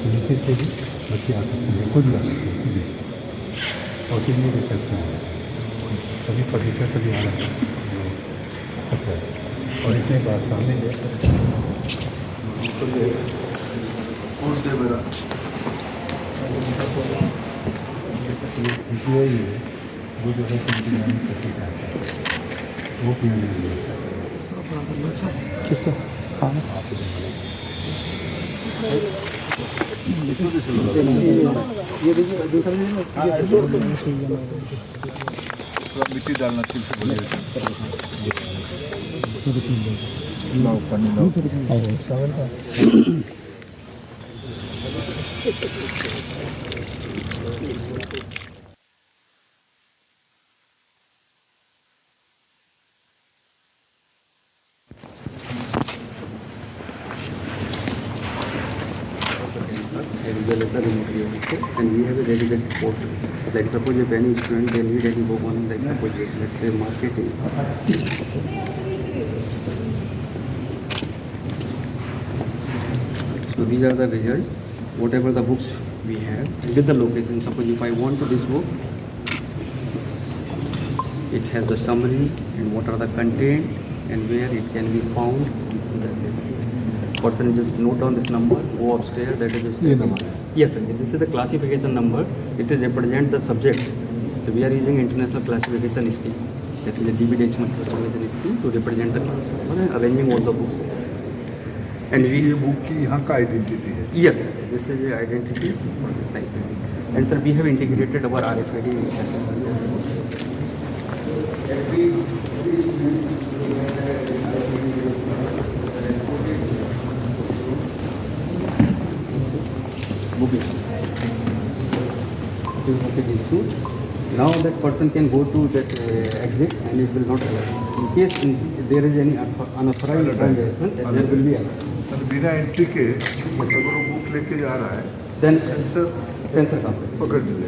नीचे से भी बच्चे आ सकते हैं, कोई भी आ सकते हैं सीधे। और के लिए रिसेप्शन है, सभी फर्नीचर से भी आ रहा है सरप्राइज। और इसमें बात सामने जो ही है वो जो है वो किसका हाँ ये देखिए दूसरा मिट्टी डालना ठीक से बोलिए। And we have a dedicated portal. Like suppose if any student they need any book on, like suppose let's say marketing. So these are the results. Whatever the books we have with the location. Suppose if I want to this book, it has the summary and what are the content and where it can be found. This is everything. Person just note down this number, go upstairs, that is the number. Yes sir, this is the classification number. It is represent the subject. So we are using international classification scheme. That is the DB decimal classification scheme to represent the class number and arranging all the books. And we ये book की यहाँ का identity है। yes sir, this is the identity for this library. And sir, we have integrated our RFID. Now that person can go to that exit and it will not allow. In case there is any unauthorized transaction, there will be allow. बिना entry के अगर वो book लेके जा रहा है Then sensor काम पकड़ लेगा।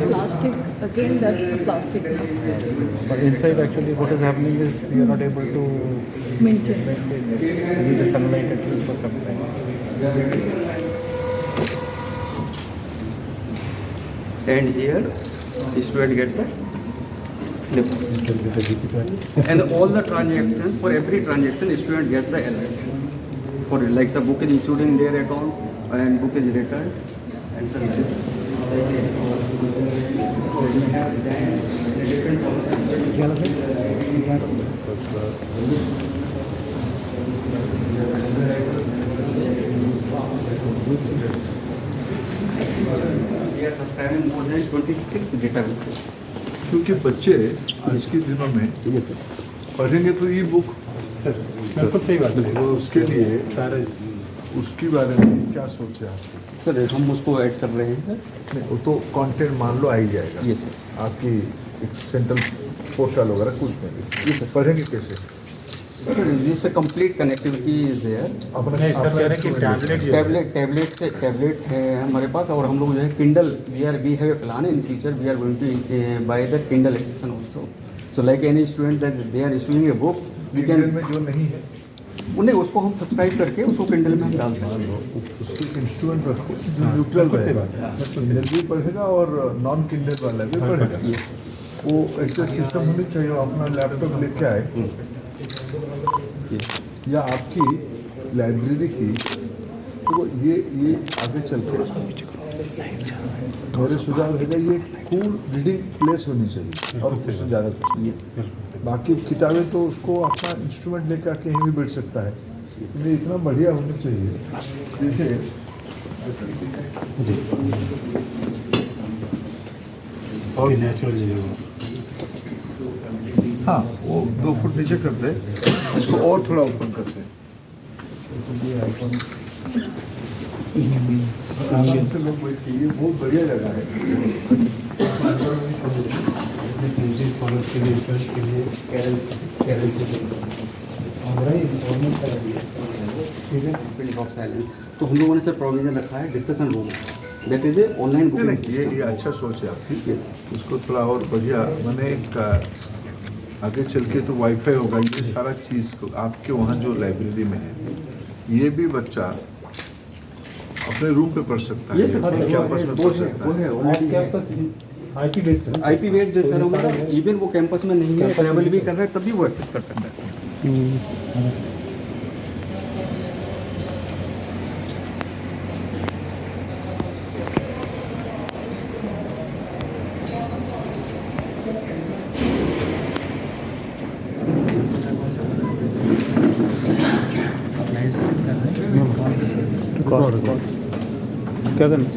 Plastic, again that's a plastic. but inside actually what is happening is we are not able to Maintain. use the sunlight at least for some time. And here, student get the slip. And all the transactions, for every transaction, student get the alert. For like the book is issued in their account and book is returned. And so it is. We are subscribing more than 26 databases. क्योंकि बच्चे आज के दिनों में पढ़ेंगे तो ई book sir बिल्कुल सही बात है। वो उसके लिए सारे उसके बारे में क्या सोचे आप? सर हम उसको ऐड कर रहे हैं सर। नहीं वो तो कंटेंट मान लो आ ही जाएगा। Yes sir. आपकी एक सेंट्रल पोर्टल वगैरह कुछ में भी यस सर। पढ़ेंगे कैसे? Sir this complete connectivity is there. नहीं सर कह रहे हैं कि टैबलेट है हमारे पास और हम लोग जो है Kindle we have a plan in future we are going to buy the Kindle edition also. So like any student that they are issuing a book we can में जो नहीं है उन्हें उसको हम सब्सक्राइब करके उसको किंडल में हम डाल सकते हैं। उसके इंस्ट्रूमेंट रखो जो न्यूट्रल रहेगा। किंडल भी पढ़ेगा और नॉन किंडल वाला भी पढ़ेगा। यस वो ऐसा सिस्टम होनी चाहिए अपना लैपटॉप लेके आए या आपकी लाइब्रेरी की तो ये आगे चल के मेरे सुझाव रहेगा ये कूल रीडिंग प्लेस होनी चाहिए और उससे ज़्यादा कुछ नहीं। बाकी किताबें तो उसको अपना इंस्ट्रूमेंट लेकर कहीं भी बैठ सकता है। ये इतना बढ़िया होना चाहिए जैसे और नेचुरल जगह। हाँ वो 2 फुट नीचे करते हैं इसको और थोड़ा ओपन करते हैं। लोग बैठे ये बहुत बढ़िया जगह है। के लिए ऑफ साइलेंस। तो हम लोगों ने सर प्रोविजन रखा है discussion room, that is a online नहीं, बुकिंग। ये अच्छा सोच है आपकी। यस उसको थोड़ा और बढ़िया मैंने एक आगे चल के तो वाईफाई होगा, ये सारा चीज़ को आपके वहाँ जो लाइब्रेरी में है ये भी बच्चा अपने रूम पे पढ़ सकता है, यस सर, अपने कैंपस में पढ़ सकता है। ऑलरेडी कैंपस आईपी बेस्ड है। आईपी बेस्ड है सर हमारा, इवन वो कैंपस में नहीं है, ट्रैवल भी कर रहा है, तब भी वो एक्सेस कर सकता है। क्या करना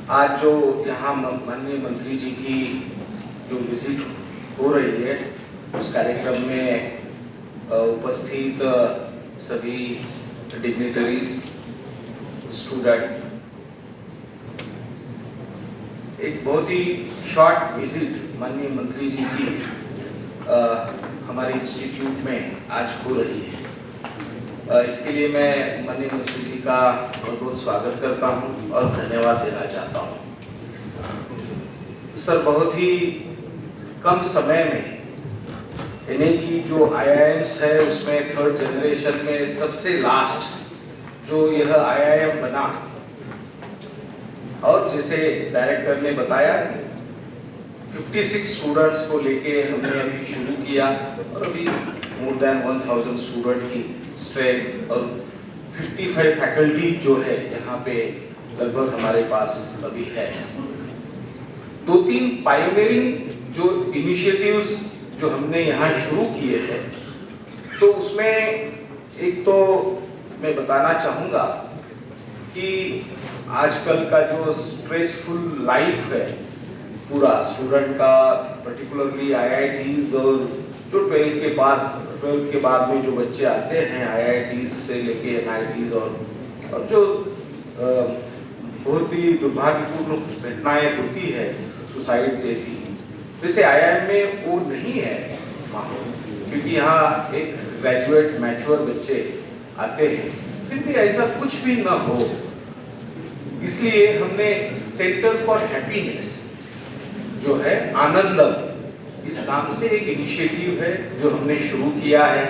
आज जो यहाँ माननीय मंत्री जी की जो विजिट हो रही है उस कार्यक्रम में उपस्थित सभी डिग्निटरीज, स्टूडेंट, एक बहुत ही शॉर्ट विजिट माननीय मंत्री जी की हमारे इंस्टीट्यूट में आज हो रही है। इसके लिए मैं माननीय मंत्री जी का बहुत बहुत स्वागत करता हूं और धन्यवाद देना चाहता हूं। सर, बहुत ही कम समय में यानी कि जो IIMs है उसमें थर्ड जनरेशन में सबसे लास्ट जो यह IIM बना, और जैसे डायरेक्टर ने बताया 56 स्टूडेंट्स को लेके हमने अभी शुरू किया और अभी मोर देन 1000 स्टूडेंट की स्ट्रेंथ और 55 फैकल्टी जो है यहाँ पे लगभग हमारे पास अभी है। 2-3 पायनियरिंग जो इनिशिएटिव्स जो हमने यहाँ शुरू किए हैं, तो उसमें एक तो मैं बताना चाहूँगा कि आजकल का जो स्ट्रेसफुल लाइफ है पूरा स्टूडेंट का, पर्टिकुलरली IITs और जो 12 के बाद में जो बच्चे आते हैं IITs से लेके NITs और जो बहुत ही दुर्भाग्यपूर्ण कुछ घटनाएं होती है सुसाइड जैसी, वैसे IIM में वो नहीं है माहौल, क्योंकि यहाँ एक ग्रेजुएट मैच्योर बच्चे आते हैं। फिर भी ऐसा कुछ भी ना हो, इसलिए हमने सेंटर फॉर हैप्पीनेस जो है आनंदम, इस नाम से एक इनिशिएटिव है जो हमने शुरू किया है।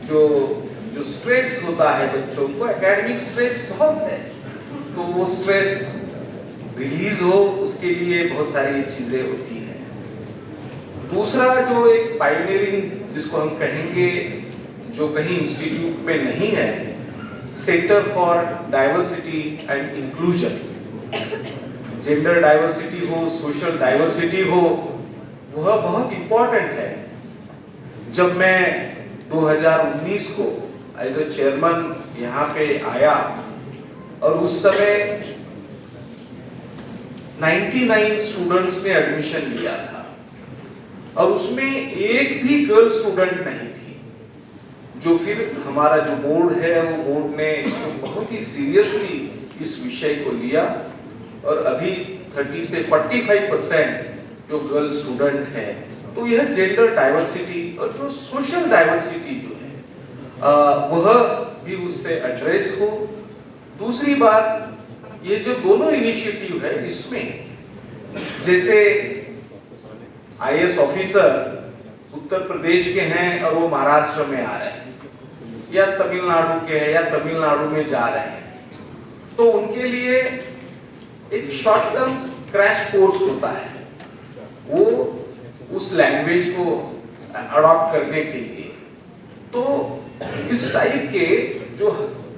जो स्ट्रेस होता है बच्चों को, एकेडमिक स्ट्रेस बहुत है, तो वो स्ट्रेस रिलीज हो उसके लिए बहुत सारी चीजें होती हैं। दूसरा जो एक पायनियरिंग जिसको हम कहेंगे जो कहीं इंस्टीट्यूट में नहीं है, centre for diversity and inclusion, gender diversity हो, सोशल डाइवर्सिटी हो, वह बहुत इंपॉर्टेंट है। जब मैं 2019 को एज ए चेयरमैन यहाँ पे आया और उस समय 99 स्टूडेंट्स ने एडमिशन लिया था और उसमें एक भी गर्ल स्टूडेंट नहीं थी, जो फिर हमारा जो बोर्ड है वो बोर्ड ने इसको बहुत ही सीरियसली इस विषय को लिया और अभी 30 से 45% जो गर्ल स्टूडेंट है। तो यह जेंडर डाइवर्सिटी और जो सोशल डाइवर्सिटी जो है वह भी उससे एड्रेस हो। दूसरी बात, ये जो दोनों इनिशिएटिव है इसमें जैसे IAS ऑफिसर उत्तर प्रदेश के हैं और वो महाराष्ट्र में आ रहे हैं या तमिलनाडु के हैं या तमिलनाडु में जा रहे हैं, तो उनके लिए एक शॉर्ट टर्म क्रैश कोर्स होता है, वो उस लैंग्वेज को अडॉप्ट करने के लिए। तो इस टाइप के जो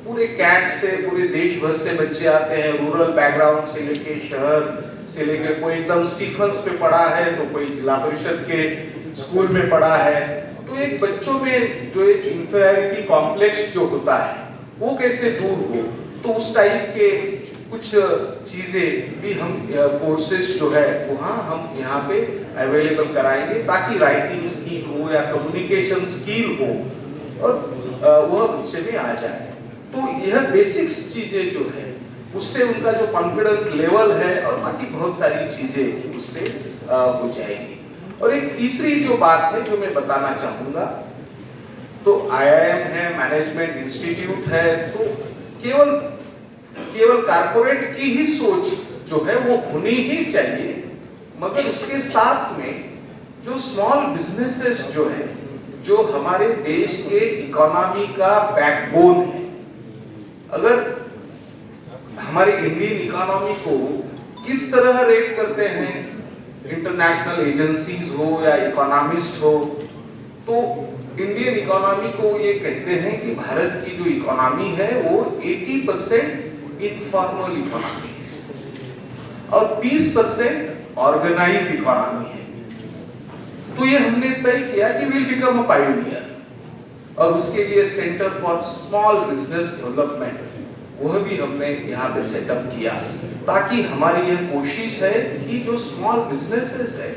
पूरे कैट से पूरे देश भर से बच्चे आते हैं, रूरल बैकग्राउंड से लेके शहर से लेके, कोई एकदम स्टीफन्स पे पढ़ा है तो कोई जिला परिषद के स्कूल में पढ़ा है, तो एक बच्चों में जो एक इंफीरियरिटी कॉम्प्लेक्स जो होता है वो कैसे दूर हो, तो उस टाइप के कुछ चीजें भी हम कोर्सेज जो है वहाँ हम यहाँ पे अवेलेबल कराएंगे, ताकि राइटिंग स्किल हो या कम्युनिकेशन स्किल हो और वह विषय में आ जाए। तो यह बेसिक्स चीजें जो है उससे उनका जो कॉन्फिडेंस लेवल है और बाकी बहुत सारी चीजें उससे हो जाएगी। और एक तीसरी जो बात है जो मैं बताना चाहूंगा, तो IIM है, मैनेजमेंट इंस्टीट्यूट है, तो केवल कारपोरेट की ही सोच जो है वो होनी ही चाहिए, मगर उसके साथ में जो स्मॉल बिजनेसेस जो है, जो हमारे देश के इकोनॉमी का बैकबोन है, अगर हमारी इंडियन इकोनॉमी को किस तरह रेट करते हैं इंटरनेशनल एजेंसीज हो या इकोनॉमिस्ट हो, तो इंडियन इकोनॉमी को ये कहते हैं कि भारत की जो इकोनॉमी है वो 80% इनफॉर्मल इकोनॉमी है और 20% ऑर्गेनाइज्ड इकोनॉमी है। तो ये हमने तय किया कि विल बिकम अ पायोनियर, और उसके लिए centre for small business development वह भी हमने यहाँ पे सेटअप किया, ताकि हमारी ये कोशिश है कि जो स्मॉल बिजनेसेस है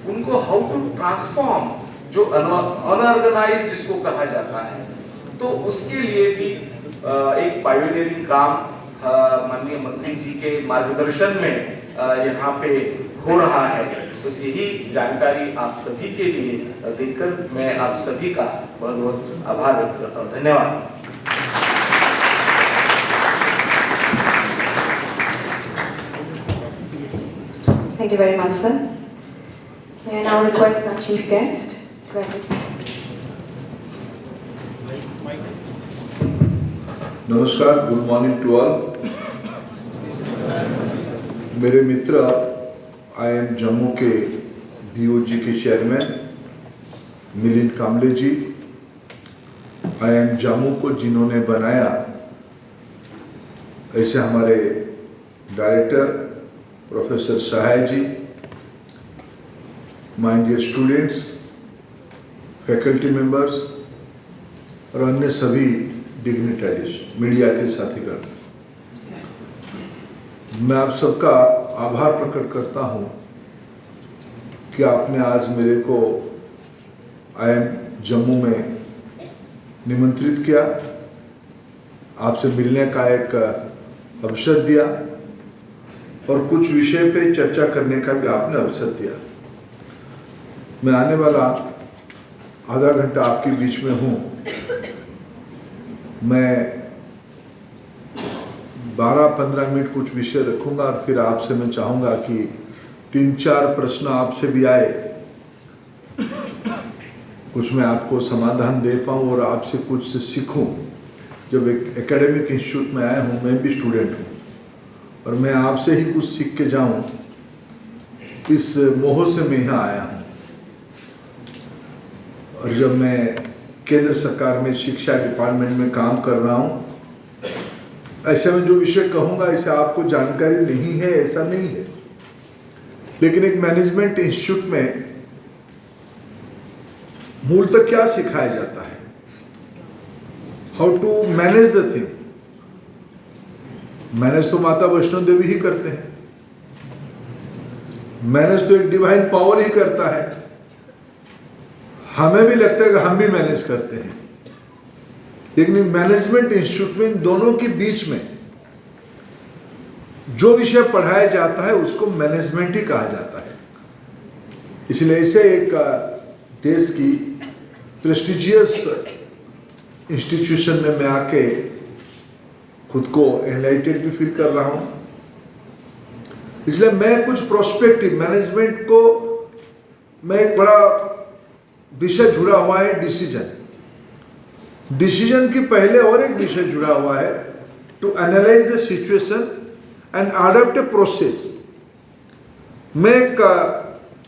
उनको हाउ टू ट्रांसफॉर्म जो अनऑर्गेनाइज्ड जिसको कहा जाता है, तो उसके लिए भी एक पायोनियरिंग काम माननीय मंत्री जी के मार्गदर्शन में यहाँ पे हो रहा है। तो यही जानकारी आप सभी के लिए देकर मैं आप सभी का बहुत बहुत आभार व्यक्त करता हूँ। धन्यवाद। Thank you very much, sir. May I now request our chief guest to address. नमस्कार, गुड मॉर्निंग टू ऑल। मेरे मित्र IIM जम्मू के BOG के चेयरमैन मिलिंद कामले जी, IIM जम्मू को जिन्होंने बनाया, ऐसे हमारे director professor Sahay ji, my dear students, faculty members और अन्य सभी डिग्निटरीज, मीडिया के साथीगण, मैं आप सबका आभार प्रकट करता हूं कि आपने आज मेरे को IIM जम्मू में निमंत्रित किया, आपसे मिलने का एक अवसर दिया और कुछ विषय पे चर्चा करने का भी आपने अवसर दिया। मैं आने वाला आधा घंटा आपके बीच में हूँ। मैं 12-15 मिनट कुछ विषय रखूंगा और फिर आपसे मैं चाहूँगा कि 3-4 प्रश्न आपसे भी आए, कुछ मैं आपको समाधान दे पाऊँ और आपसे कुछ से सीखूँ। जब एक एकेडमिक इंस्टीट्यूट में आया हूँ, मैं भी स्टूडेंट हूँ और मैं आपसे ही कुछ सीख के जाऊँ, इस मोह से मैं यहाँ आया हूँ। और जब मैं केंद्र सरकार में शिक्षा डिपार्टमेंट में काम कर रहा हूँ, ऐसे में जो विषय कहूँगा ऐसे आपको जानकारी नहीं है ऐसा नहीं है, लेकिन एक मैनेजमेंट इंस्टीट्यूट में मूलतः क्या सिखाया जाता है, how to manage the thing. Manage तो माता वैष्णो देवी ही करते हैं, मैनेज तो एक डिवाइन पावर ही करता है। हमें भी लगता है कि हम भी मैनेज करते हैं, लेकिन मैनेजमेंट इंस्टीट्यूट में इन दोनों के बीच में जो विषय पढ़ाया जाता है उसको मैनेजमेंट ही कहा जाता है। इसलिए ऐसे एक देश की प्रेस्टिजियस इंस्टीट्यूशन में मैं आके खुद को एनलाइटेड भी फील कर रहा हूं। इसलिए मैं कुछ प्रोस्पेक्टिव मैनेजमेंट को, मैं एक बड़ा विषय जुड़ा हुआ है डिसीजन के पहले और एक विषय जुड़ा हुआ है to analyze the situation and adopt a process. मैं एक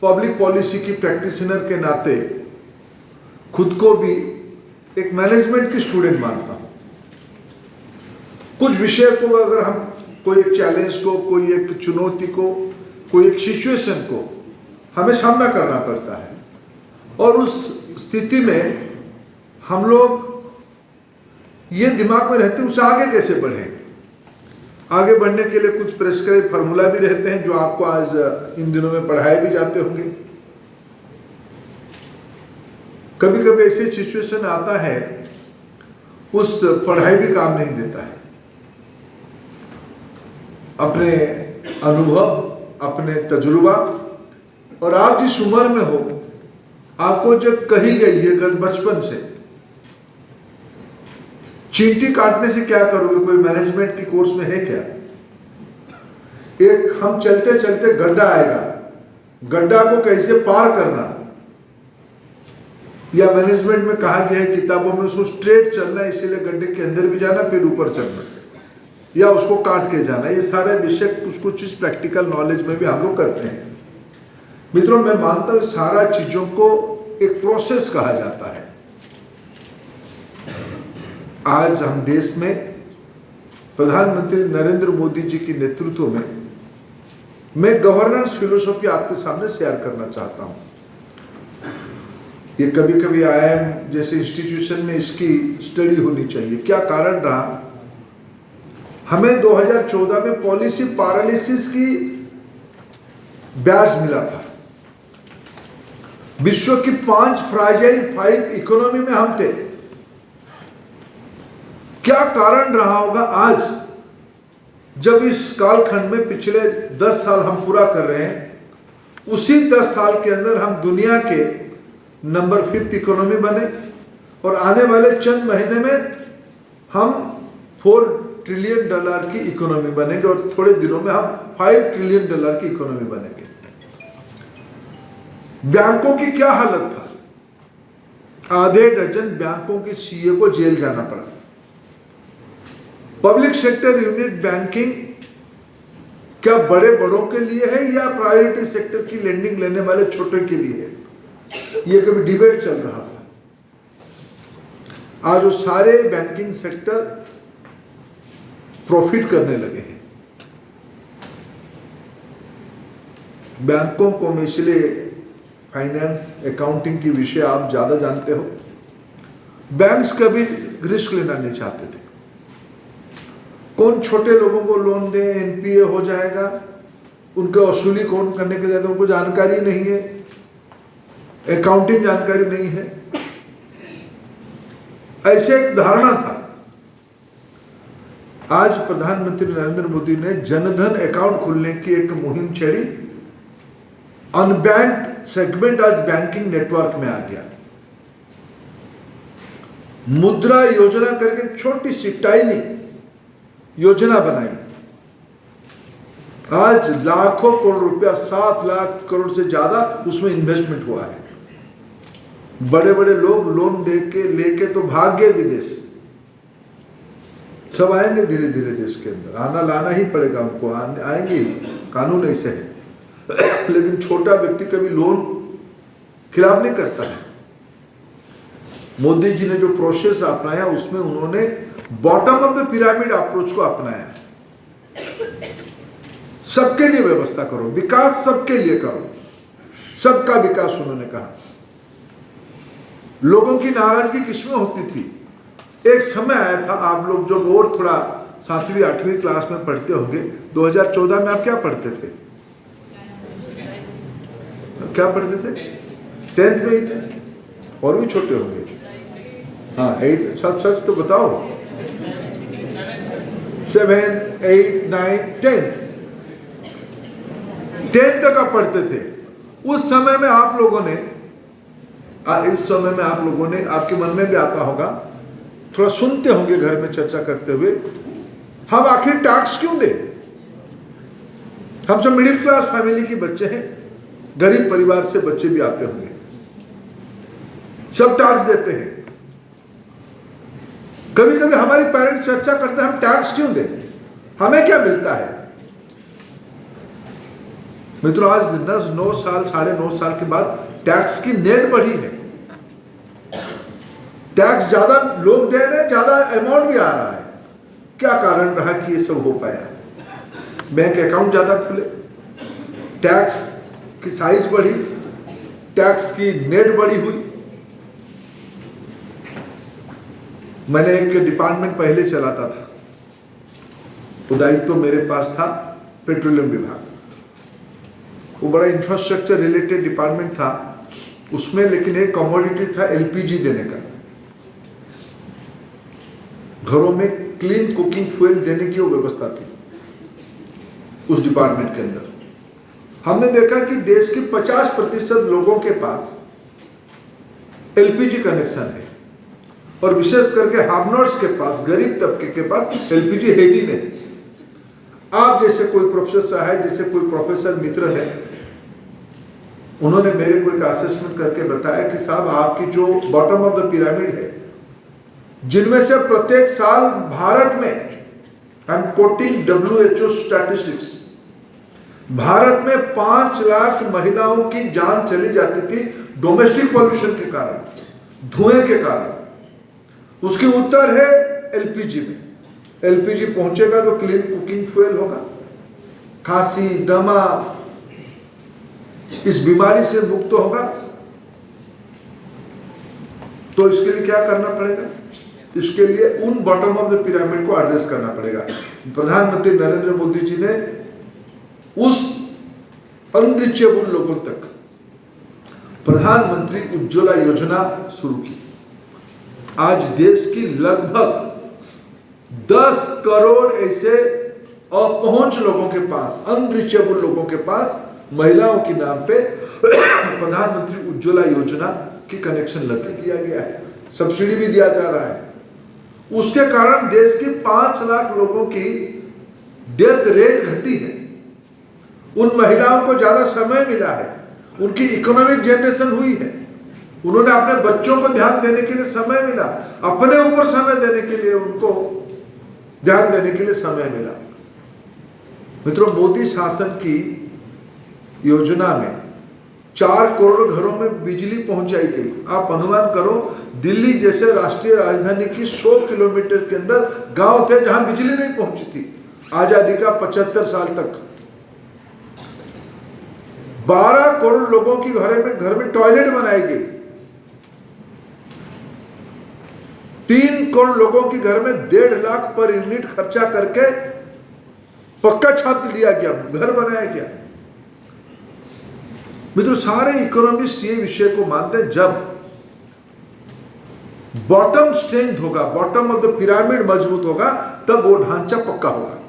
पब्लिक पॉलिसी की प्रैक्टिशनर के नाते खुद को भी एक मैनेजमेंट की स्टूडेंट मानता हूं। कुछ विषय को अगर हम कोई एक चैलेंज को, कोई एक चुनौती को, कोई एक सिचुएशन को हमें सामना करना पड़ता है और उस स्थिति में हम लोग ये दिमाग में रहते उससे आगे कैसे बढ़ें। आगे बढ़ने के लिए कुछ प्रेस्क्राइब फार्मूला भी रहते हैं जो आपको आज इन दिनों में पढ़ाए भी जाते होंगे। कभी कभी ऐसे सिचुएशन आता है उस पढ़ाई भी काम नहीं देता है। अपने अनुभव, अपने तजुर्बा, और आप जिस उम्र में हो आपको जो कही गई है बचपन से, चींटी काटने से क्या करोगे, कोई मैनेजमेंट की कोर्स में है क्या? एक हम चलते चलते गड्ढा आएगा, गड्ढा को कैसे पार करना, या मैनेजमेंट में कहा गया है किताबों में उसको स्ट्रेट चलना है, इसीलिए गड्ढे के अंदर भी जाना फिर ऊपर चलना, या उसको काट के जाना। ये सारे विषय कुछ कुछ इस प्रैक्टिकल नॉलेज में भी हम लोग करते हैं। मित्रों, मैं मानता हूं सारा चीजों को एक प्रोसेस कहा जाता है। आज हम देश में प्रधानमंत्री नरेंद्र मोदी जी के नेतृत्व में मैं गवर्नेंस फिलोसॉफी आपके सामने शेयर करना चाहता हूं। ये कभी कभी IIM जैसे इंस्टीट्यूशन में इसकी स्टडी होनी चाहिए। क्या कारण रहा? हमें 2014 में पॉलिसी पैरालिसिस की ब्याज मिला था। विश्व की 5 फ्राजाइल 5 इकोनॉमी में हम थे। क्या कारण रहा होगा आज जब इस कालखंड में पिछले 10 साल हम पूरा कर रहे हैं, उसी 10 साल के अंदर हम दुनिया के नंबर 5 इकोनॉमी बने, और आने वाले चंद महीने में हम $4 ट्रिलियन की इकोनॉमी बनेंगे, और थोड़े दिनों में हम $5 ट्रिलियन की इकोनॉमी बनेंगे। बैंकों की क्या हालत था? आधे डजन बैंकों के CEO को जेल जाना पड़ा। पब्लिक सेक्टर यूनिट बैंकिंग क्या बड़े बड़ों के लिए है या प्रायोरिटी सेक्टर की लेंडिंग लेने वाले छोटे के लिए है? ये कभी डिबेट चल रहा था। आज वो सारे बैंकिंग सेक्टर प्रॉफिट करने लगे हैं। बैंकों को मैं इसलिए फाइनेंस अकाउंटिंग की विषय आप ज्यादा जानते हो। बैंक्स कभी रिस्क लेना नहीं चाहते थे। कौन छोटे लोगों को लोन दे, NPA हो जाएगा, उनके वसूली कौन करने के लिए, उनको जानकारी नहीं है, अकाउंटिंग जानकारी नहीं है, ऐसे एक धारणा था। आज प्रधानमंत्री नरेंद्र मोदी ने जनधन अकाउंट खोलने की एक मुहिम छेड़ी। अनबैंक्ड सेगमेंट आज बैंकिंग नेटवर्क में आ गया। मुद्रा योजना करके छोटी सी टाइनी योजना बनाई। आज लाखों करोड़ रुपया, 7 लाख करोड़ से ज्यादा उसमें इन्वेस्टमेंट हुआ है। बड़े बड़े लोग लोन दे के लेके तो भाग गए विदेश। सब आएंगे धीरे धीरे देश के अंदर, आना लाना ही पड़ेगा उनको, आएंगे ही, कानून ऐसे है। लेकिन छोटा व्यक्ति कभी लोन खिलाफ नहीं करता है। मोदी जी ने जो प्रोसेस अपनाया उसमें उन्होंने bottom of the pyramid approach को अपनाया। सबके लिए व्यवस्था करो, विकास सबके लिए करो, सबका विकास उन्होंने कहा। लोगों की नाराजगी किसमें होती थी? एक समय आया था, आप लोग जब और थोड़ा 7वीं 8वीं क्लास में पढ़ते होंगे, 2014 में आप क्या पढ़ते थे? क्या पढ़ते थे? 10th में ही थे, और भी छोटे होंगे। हाँ, 8 सच तो बताओ। 7, 8, 9, 10th तक आप पढ़ते थे। उस समय में आप लोगों ने, इस समय में आप लोगों ने, आपके मन में भी आता होगा, थोड़ा सुनते होंगे घर में चर्चा करते हुए, हम आखिर टैक्स क्यों दे? हम सब मिडिल क्लास फैमिली के बच्चे हैं, गरीब परिवार से बच्चे भी आते होंगे, सब टैक्स देते हैं। कभी कभी हमारी पेरेंट्स चर्चा करते हैं हम टैक्स क्यों दें, हमें क्या मिलता है? मित्रों, आज 9 साल 9.5 साल के बाद टैक्स की नेट बढ़ी है। टैक्स ज्यादा लोग दे रहे हैं, ज्यादा अमाउंट भी आ रहा है। क्या कारण रहा कि ये सब हो पाया? बैंक अकाउंट ज्यादा खुले, टैक्स की साइज बढ़ी, टैक्स की नेट बड़ी हुई। मैंने एक डिपार्टमेंट पहले चलाता था, दायित्व मेरे पास था पेट्रोलियम विभाग, वो बड़ा इंफ्रास्ट्रक्चर रिलेटेड डिपार्टमेंट था उसमें, लेकिन एक कमोडिटी था एलपीजी देने का, घरों में क्लीन कुकिंग फ्यूल देने की वो व्यवस्था थी उस डिपार्टमेंट के अंदर। हमने देखा कि देश के 50% लोगों के पास एलपीजी कनेक्शन है, और विशेष करके हार्नर्स के पास, गरीब तबके के पास एलपीजी है ही नहीं। आप जैसे कोई प्रोफेसर साहब, जैसे कोई प्रोफेसर मित्र है, उन्होंने मेरे को एक असेसमेंट करके बताया कि साहब आपकी जो बॉटम ऑफ द पिरामिड है, जिनमें से प्रत्येक साल भारत में, I am quoting WHO statistics, Bharat में 5 लाख महिलाओं की जान चली जाती थी डोमेस्टिक पॉल्यूशन के कारण, धुएं के कारण। उसकी उत्तर है एलपीजी में। एलपीजी पहुंचेगा तो क्लीन कुकिंग फ्यूल होगा, खांसी दमा इस बीमारी से मुक्त होगा। तो इसके लिए क्या करना पड़ेगा? इसके लिए उन बॉटम ऑफ द पिरामिड को एड्रेस करना पड़ेगा। प्रधानमंत्री नरेंद्र मोदी जी ने उस अनरिचेबल लोगों तक प्रधानमंत्री उज्ज्वला योजना शुरू की। आज देश की लगभग 10 करोड़ ऐसे अपहुंच लोगों के पास, अनरिचेबल लोगों के पास महिलाओं के नाम पे प्रधानमंत्री उज्ज्वला योजना की कनेक्शन लग दिया गया है, सब्सिडी भी दिया जा रहा है। उसके कारण देश के 5 लाख लोगों की डेथ रेट घटी है। उन महिलाओं को ज्यादा समय मिला है, उनकी इकोनॉमिक जनरेशन हुई है, उन्होंने अपने बच्चों को ध्यान देने के लिए समय मिला, अपने ऊपर समय देने के लिए उनको ध्यान देने के लिए समय मिला। मित्रों, मोदी शासन की योजना में 4 करोड़ घरों में बिजली पहुंचाई गई। आप अनुमान करो, दिल्ली जैसे राष्ट्रीय राजधानी की 100 किलोमीटर के अंदर गांव थे जहां बिजली नहीं पहुंची थी आजादी का 75 साल तक। 12 करोड़ लोगों की घर में टॉयलेट बनाई गई। 3 करोड़ लोगों के घर में 1.5 लाख पर यूनिट खर्चा करके पक्का छत दिया गया, घर बनाया गया। मित्रों, सारे इकोनॉमिस्ट ये विषय को मानते हैं, जब बॉटम स्ट्रेंथ होगा, बॉटम ऑफ द पिरामिड मजबूत होगा, तब वो ढांचा पक्का होगा।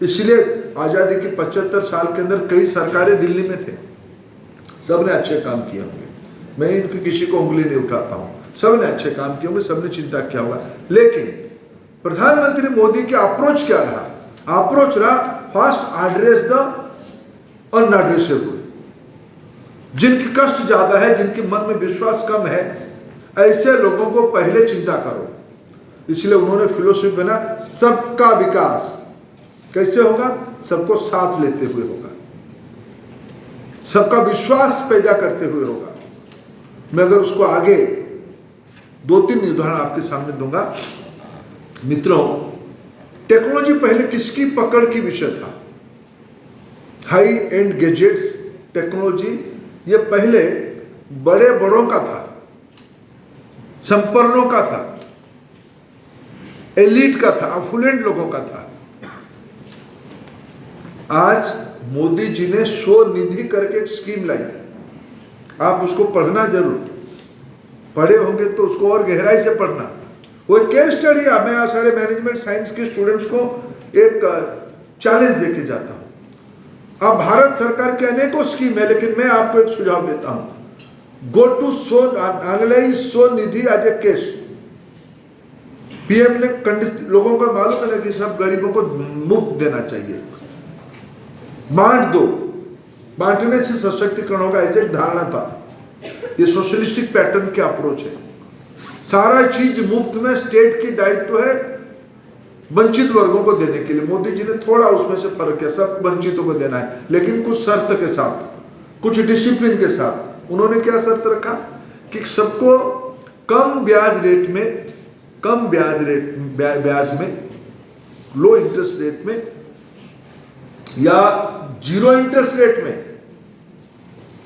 इसलिए आजादी के 75 साल के अंदर कई सरकारें दिल्ली में थे, सबने अच्छे काम किए होंगे, मैं इनकी किसी को उंगली नहीं उठाता हूं, सबने अच्छे काम किए होंगे, सबने चिंता किया होगा। लेकिन प्रधानमंत्री मोदी का अप्रोच क्या रहा? अप्रोच रहा फर्स्ट एड्रेस द अनएड्रेसेबल। जिनकी कष्ट ज्यादा है, जिनके मन में विश्वास कम है, ऐसे लोगों को पहले चिंता करो। इसलिए उन्होंने फिलोसफी बना, सबका विकास कैसे होगा? सबको साथ लेते हुए होगा, सबका विश्वास पैदा करते हुए होगा। मैं अगर उसको आगे 2-3 उदाहरण आपके सामने दूंगा। मित्रों, टेक्नोलॉजी पहले किसकी पकड़ की विषय था? हाई एंड गैजेट्स टेक्नोलॉजी, ये पहले बड़े बड़ों का था, संपन्नों का था, एलिट का था, अफुलेंट लोगों का था। आज मोदी जी ने स्वनिधि करके एक स्कीम लाई, आप उसको पढ़ना जरूर, पढ़े होंगे तो उसको और गहराई से पढ़ना। वो केस स्टडी है। मैं सारे मैनेजमेंट साइंस के स्टूडेंट्स को एक चैलेंज देके जाता हूं। अब भारत सरकार के अनेकों स्कीम है, लेकिन मैं आपको एक सुझाव देता हूं, go to analyze Svanidhi as a case. PM ने लोगों को मालूम है ना कि सब गरीबों को मुफ्त देना चाहिए, बांट दो, बांटने से सशक्तिकरण होगा, ऐसे एक धारणा था। ये सोशलिस्टिक पैटर्न के अप्रोच है। सारा चीज मुफ्त में स्टेट की दायित्व है वंचित वर्गों को देने के लिए। मोदी जी ने थोड़ा उसमें से फर्क किया, सब वंचितों को देना है, लेकिन कुछ शर्त के साथ, कुछ डिसिप्लिन के साथ। उन्होंने क्या शर्त रखा कि सबको कम ब्याज रेट में, कम ब्याज में, लो इंटरेस्ट रेट में या जीरो इंटरेस्ट रेट में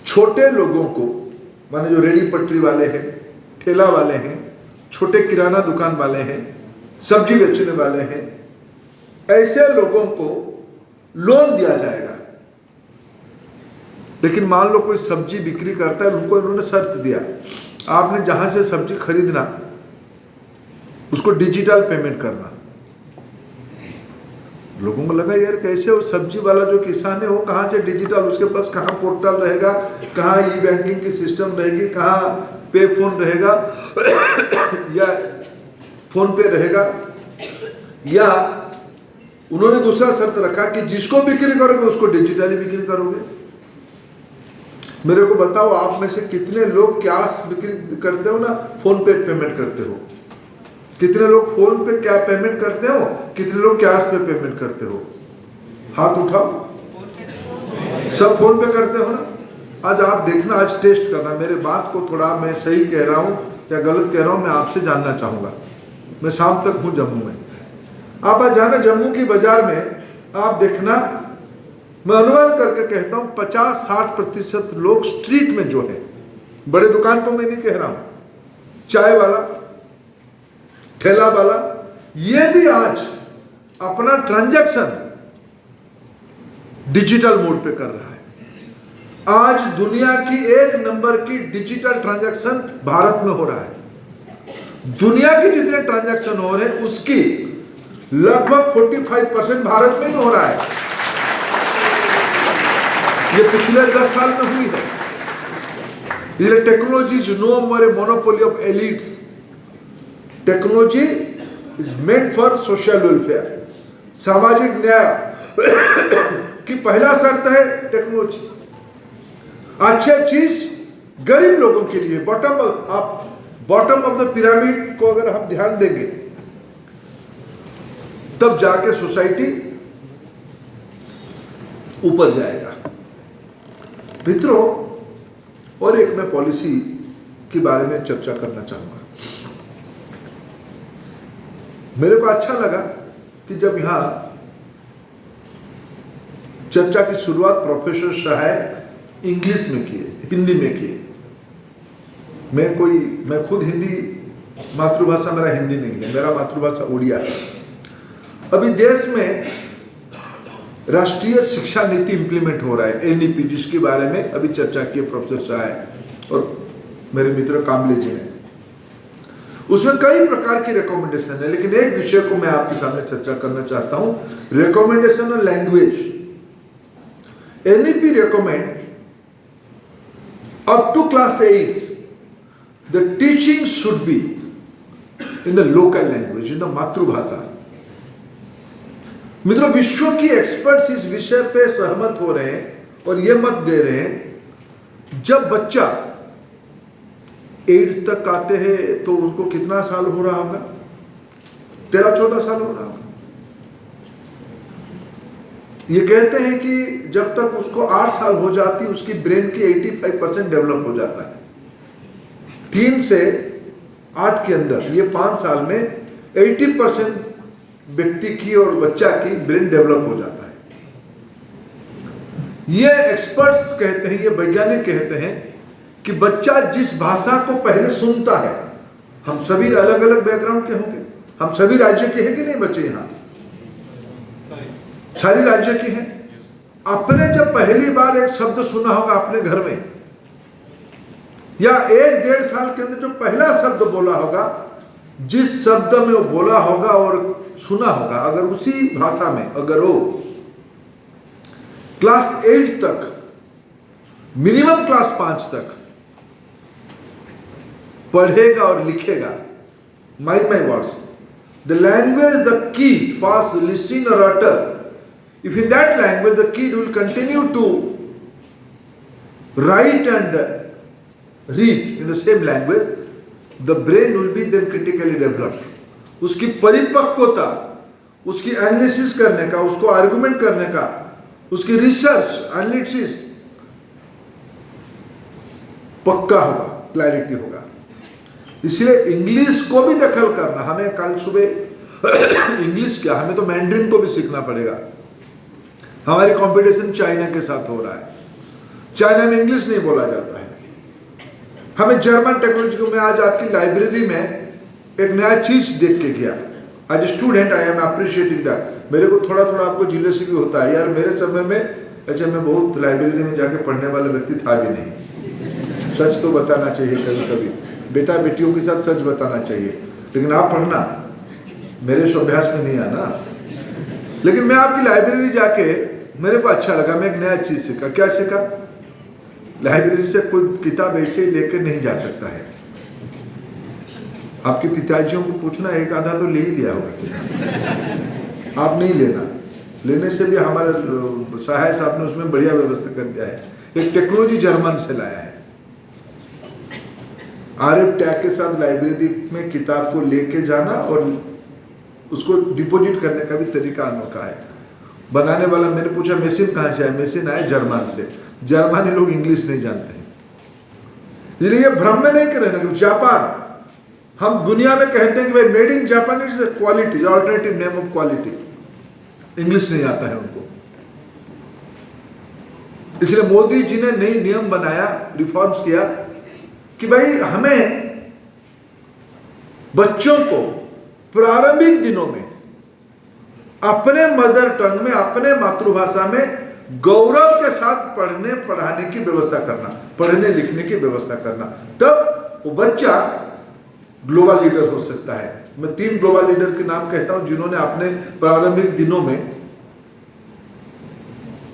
छोटे लोगों को माने जो रेडी पटरी वाले हैं, ठेला वाले हैं, छोटे किराना दुकान वाले हैं, सब्जी बेचने वाले हैं, ऐसे लोगों को लोन दिया जाएगा। लेकिन मान लो कोई सब्जी बिक्री करता है, उनको इन्होंने शर्त दिया, आपने जहां से सब्जी खरीदना उसको डिजिटल पेमेंट करना। लोगों को लगा यार कैसे वो सब्जी वाला जो किसान है वो कहाँ से डिजिटल, उसके पास कहाँ पोर्टल रहेगा, कहाँ ई बैंकिंग की सिस्टम रहेगी, कहाँ पे फोन रहेगा या फोन पे रहेगा। या उन्होंने दूसरा शर्त रखा कि जिसको बिक्री करोगे उसको डिजिटली बिक्री करोगे। मेरे को बताओ आप में से कितने लोग कैश बिक्री करते हो ना फोन पे पेमेंट करते हो? कितने लोग फोन पे क्या पेमेंट करते हो, कितने लोग कैश पे पेमेंट करते हो? हाथ उठाओ। सब फोन पे करते हो ना। आज आप देखना, आज टेस्ट करना, मेरे बात को थोड़ा मैं सही कह रहा हूं या गलत कह रहा हूं, मैं आपसे जानना चाहूंगा। मैं शाम तक हूं जम्मू में, आप आज जाना जम्मू की बाजार में, आप देखना, मैं अनुमान करके कहता हूं 50-60% लोग स्ट्रीट में जो है, बड़े दुकान को मैं नहीं कह रहा हूं, चाय वाला, ठेला वाला, ये भी आज अपना ट्रांजैक्शन डिजिटल मोड पे कर रहा है। आज दुनिया की 1 नंबर की डिजिटल ट्रांजैक्शन भारत में हो रहा है। दुनिया के जितने ट्रांजैक्शन हो रहे हैं उसकी लगभग 45% भारत में ही हो रहा है। ये पिछले 10 साल में हुई है। ये technology is no more a monopoly of elites. Technology is made for social welfare, सामाजिक न्याय की पहला शर्त है टेक्नोलॉजी। अच्छी चीज गरीब लोगों के लिए, बॉटम ऑफ द पिरामिड को अगर हम ध्यान देंगे तब जाके सोसाइटी ऊपर जाएगा। मित्रों, और एक मैं पॉलिसी के बारे में चर्चा करना चाहूंगा। मेरे को अच्छा लगा कि जब यहां चर्चा की शुरुआत प्रोफेसर शाह इंग्लिश में किए, हिंदी में किए। मैं खुद हिंदी, मातृभाषा मेरा हिंदी नहीं है, मेरा मातृभाषा उड़िया है। अभी देश में राष्ट्रीय शिक्षा नीति इंप्लीमेंट हो रहा है, एनईपी, जिसके बारे में अभी चर्चा की प्रोफेसर शाह और मेरे मित्र कामले जी ने। उसमें कई प्रकार की रिकमेंडेशन है, लेकिन एक विषय को मैं आपके सामने चर्चा करना चाहता हूं, recommendation on language. NEP recommend up to class 8 the teaching should be in the local language, in the मातृभाषा। मित्रों, विश्व की एक्सपर्ट्स इस विषय पे सहमत हो रहे हैं और ये मत दे रहे हैं, जब बच्चा 8 तक आते हैं तो उनको कितना साल हो रहा होगा? 13-14 साल हो रहा होगा। ये कहते हैं कि जब तक उसको 8 साल हो जाती उसकी ब्रेन की 85% डेवलप हो जाता है। 3 से 8 के अंदर ये 5 साल में 80% व्यक्ति की और बच्चा की ब्रेन डेवलप हो जाता है। ये एक्सपर्ट्स कहते हैं, ये वैज्ञानिक कहते हैं कि बच्चा जिस भाषा को पहले सुनता है, हम सभी अलग अलग बैकग्राउंड के होंगे, हम सभी राज्य के हैं कि नहीं बच्चे? यहां सारी राज्य की हैं। आपने जब पहली बार एक शब्द सुना होगा अपने घर में, या 1-1.5 साल के अंदर जो पहला शब्द बोला होगा, जिस शब्द में वो बोला होगा और सुना होगा, अगर उसी भाषा में अगर वो क्लास 8 तक, मिनिमम क्लास 5 तक पढ़ेगा और लिखेगा, mind my words, the language the kid fast listen और अटर, if in that language the kid will continue to write and read in the same language, the brain will be then critically developed. उसकी परिपक्वता, उसकी analysis करने का, उसको argument करने का, उसकी रिसर्च एनालिसिस पक्का होगा, क्लैरिटी होगा। इसलिए इंग्लिश को भी दखल करना, हमें कल सुबह इंग्लिश क्या, हमें तो मैंड्रिन को भी सीखना पड़ेगा। हमारी कंपटीशन चाइना के साथ हो रहा है, चाइना में इंग्लिश नहीं बोला जाता है, हमें जर्मन टेक्नोलॉजी को, मैं आज आपकी लाइब्रेरी में एक नया चीज देख के गया। As a student I am appreciating that. मेरे को थोड़ा थोड़ा आपको जीलोसी भी होता है यार, मेरे समय में अच्छा मैं बहुत लाइब्रेरी में जाके पढ़ने वाला व्यक्ति था भी नहीं। सच तो बताना चाहिए कभी कभी, बेटा बेटियों के साथ सच बताना चाहिए, लेकिन आप पढ़ना, मेरे अभ्यास में नहीं आना। लेकिन मैं आपकी लाइब्रेरी जाके मेरे को अच्छा लगा, मैं एक नया चीज सीखा। क्या सीखा? लाइब्रेरी से कोई किताब ऐसे ही लेकर नहीं जा सकता है। आपके पिताजियों को पूछना, एक आधा तो ले ही लिया होगा किताब, आप नहीं लेना। लेने से भी हमारे सहाय साहब ने उसमें बढ़िया व्यवस्था कर दिया है। एक टेक्नोलॉजी जर्मन से लाया है, RF टैग के साथ लाइब्रेरी में किताब को लेके जाना और उसको डिपॉजिट करने का भी तरीका अनोखा है। बनाने वाला, मैंने पूछा मशीन कहाँ से है? मशीन आया जर्मन से। जर्मनी लोग इंग्लिश नहीं जानते हैं, इसलिए ये भ्रम में नहीं करें। जापान, हम दुनिया में कहते हैं कि भाई made in Japan, is quality, alternative name of quality. English नहीं आता है उनको, इसलिए मोदी जी ने नई नियम बनाया, रिफॉर्म्स किया कि भाई हमें बच्चों को प्रारंभिक दिनों में अपने मदर टंग में, अपने मातृभाषा में गौरव के साथ पढ़ने पढ़ाने की व्यवस्था करना, पढ़ने लिखने की व्यवस्था करना, तब वो बच्चा ग्लोबल लीडर हो सकता है। मैं 3 ग्लोबल लीडर के नाम कहता हूं जिन्होंने अपने प्रारंभिक दिनों में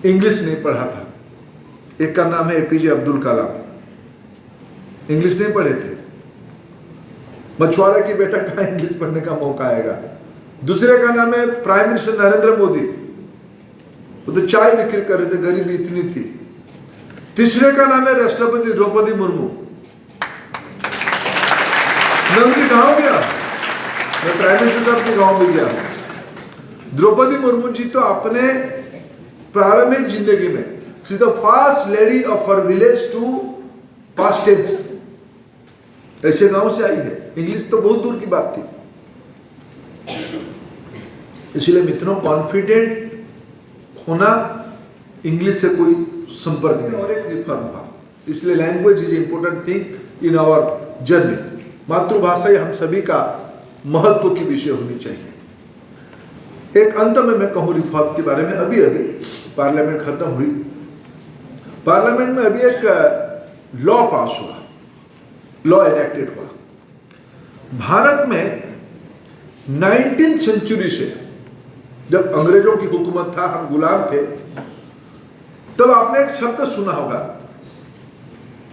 इंग्लिश नहीं पढ़ा था। एक का नाम है APJ अब्दुल कलाम, इंग्लिश नहीं पढ़े थे। मछुआरे की बेटा कहां इंग्लिश पढ़ने का मौका आएगा। दूसरे का नाम है प्राइम मिनिस्टर नरेंद्र मोदी, वो तो चाय बिक्री कर रहे थे, गरीबी इतनी थी। तीसरे का नाम है राष्ट्रपति द्रौपदी मुर्मू। मैं उनके गांव गया, मैं प्राइम मिनिस्टर साहब के गांव में गया। द्रौपदी मुर्मू जी तो अपने प्रारंभिक जिंदगी में she is the first lady of her village to pass 10th, ऐसे गांव से आई है। इंग्लिश तो बहुत दूर की बात थी। इसलिए मित्रों, कॉन्फिडेंट होना इंग्लिश से कोई संपर्क नहीं। और एक रिफॉर्म था, इसलिए language is important thing in our journey. मातृभाषा ही हम सभी का महत्व की विषय होनी चाहिए। एक अंत में मैं कहूं रिफॉर्म के बारे में, अभी अभी पार्लियामेंट खत्म हुई, पार्लियामेंट में अभी एक लॉ पास हुआ, लॉ एनेक्टेड हुआ। भारत में 19th सेंचुरी से, जब अंग्रेजों की हुकूमत था, हम गुलाम थे, तब आपने एक शब्द सुना होगा,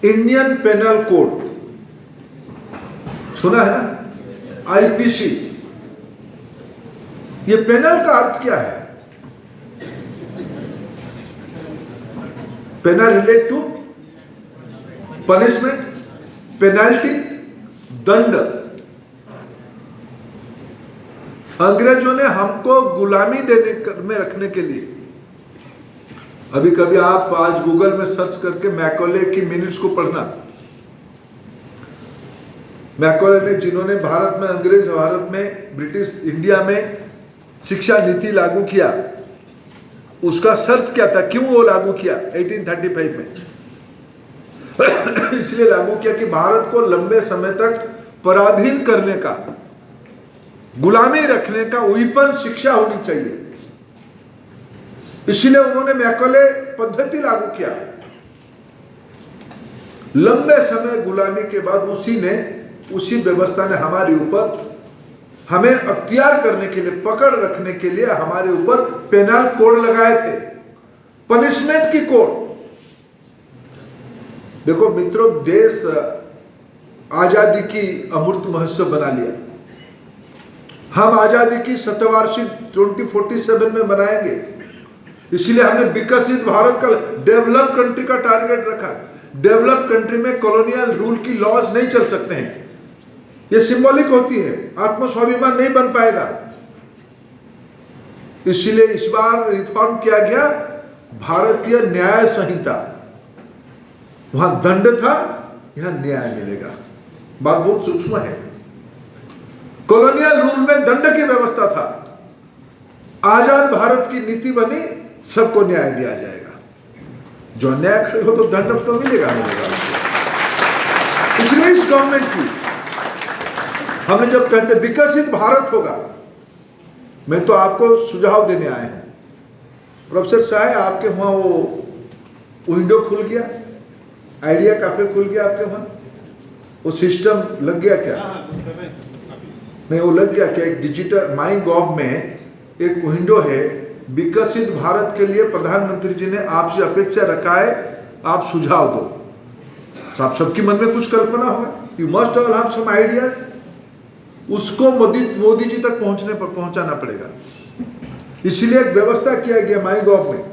इंडियन पेनल कोड, सुना है ना, IPC। ये पेनल का अर्थ क्या है? Penal relate to punishment, penalty, दंड। अंग्रेजों ने हमको गुलामी देने में रखने के लिए, अभी कभी आप आज गूगल में सर्च करके मैकॉले की मिनट्स को पढ़ना। मैकॉले ने, जिन्होंने भारत में, अंग्रेज भारत में, ब्रिटिश इंडिया में शिक्षा नीति लागू किया, उसका शर्त क्या था, क्यों वो लागू किया 1835 में? इसलिए लागू किया कि भारत को लंबे समय तक पराधीन करने का, गुलामी रखने का विपन्न शिक्षा होनी चाहिए। इसलिए उन्होंने मैकॉले पद्धति लागू किया। लंबे समय गुलामी के बाद उसी व्यवस्था ने हमारे ऊपर, हमें अख्तियार करने के लिए, पकड़ रखने के लिए हमारे ऊपर पेनल कोड लगाए थे, पनिशमेंट की कोड। देखो मित्रों, देश आजादी की अमृत महोत्सव बना लिया। हम आजादी की शतवार्षिक 2047 में मनाएंगे। इसलिए हमने विकसित भारत का, डेवलप कंट्री का टारगेट रखा। डेवलप कंट्री में कॉलोनियल रूल की लॉज नहीं चल सकते हैं, ये सिंबॉलिक होती है, आत्मस्वाभिमान नहीं बन पाएगा। इसलिए इस बार रिफॉर्म किया गया भारतीय न्याय संहिता। वहां दंड था, यहां न्याय मिलेगा। बात बहुत सूक्ष्म है। कॉलोनियल रूल में दंड की व्यवस्था था, आजाद भारत की नीति बनी, सबको न्याय दिया जाएगा। जो अन्याय खड़े हो तो दंड तो मिलेगा। इसलिए इस गवर्नमेंट की हमने जब कहते विकसित भारत होगा, मैं तो आपको सुझाव देने आए हैं। प्रोफेसर साहब आपके वहां वो विंडो खुल गया, आइडिया कैफे खुल गया आपके वहां, वो सिस्टम लग गया क्या? नहीं, वो लग गया क्या? एक डिजिटल माई गॉव में एक विंडो है, विकसित भारत के लिए प्रधानमंत्री जी ने आपसे अपेक्षा रखा है, आप सुझाव दो। आप सबके मन में कुछ कल्पना होगा, you must all have some ideas, उसको मोदी जी तक पहुंचाना पड़ेगा। इसलिए एक व्यवस्था किया गया माई गॉव में।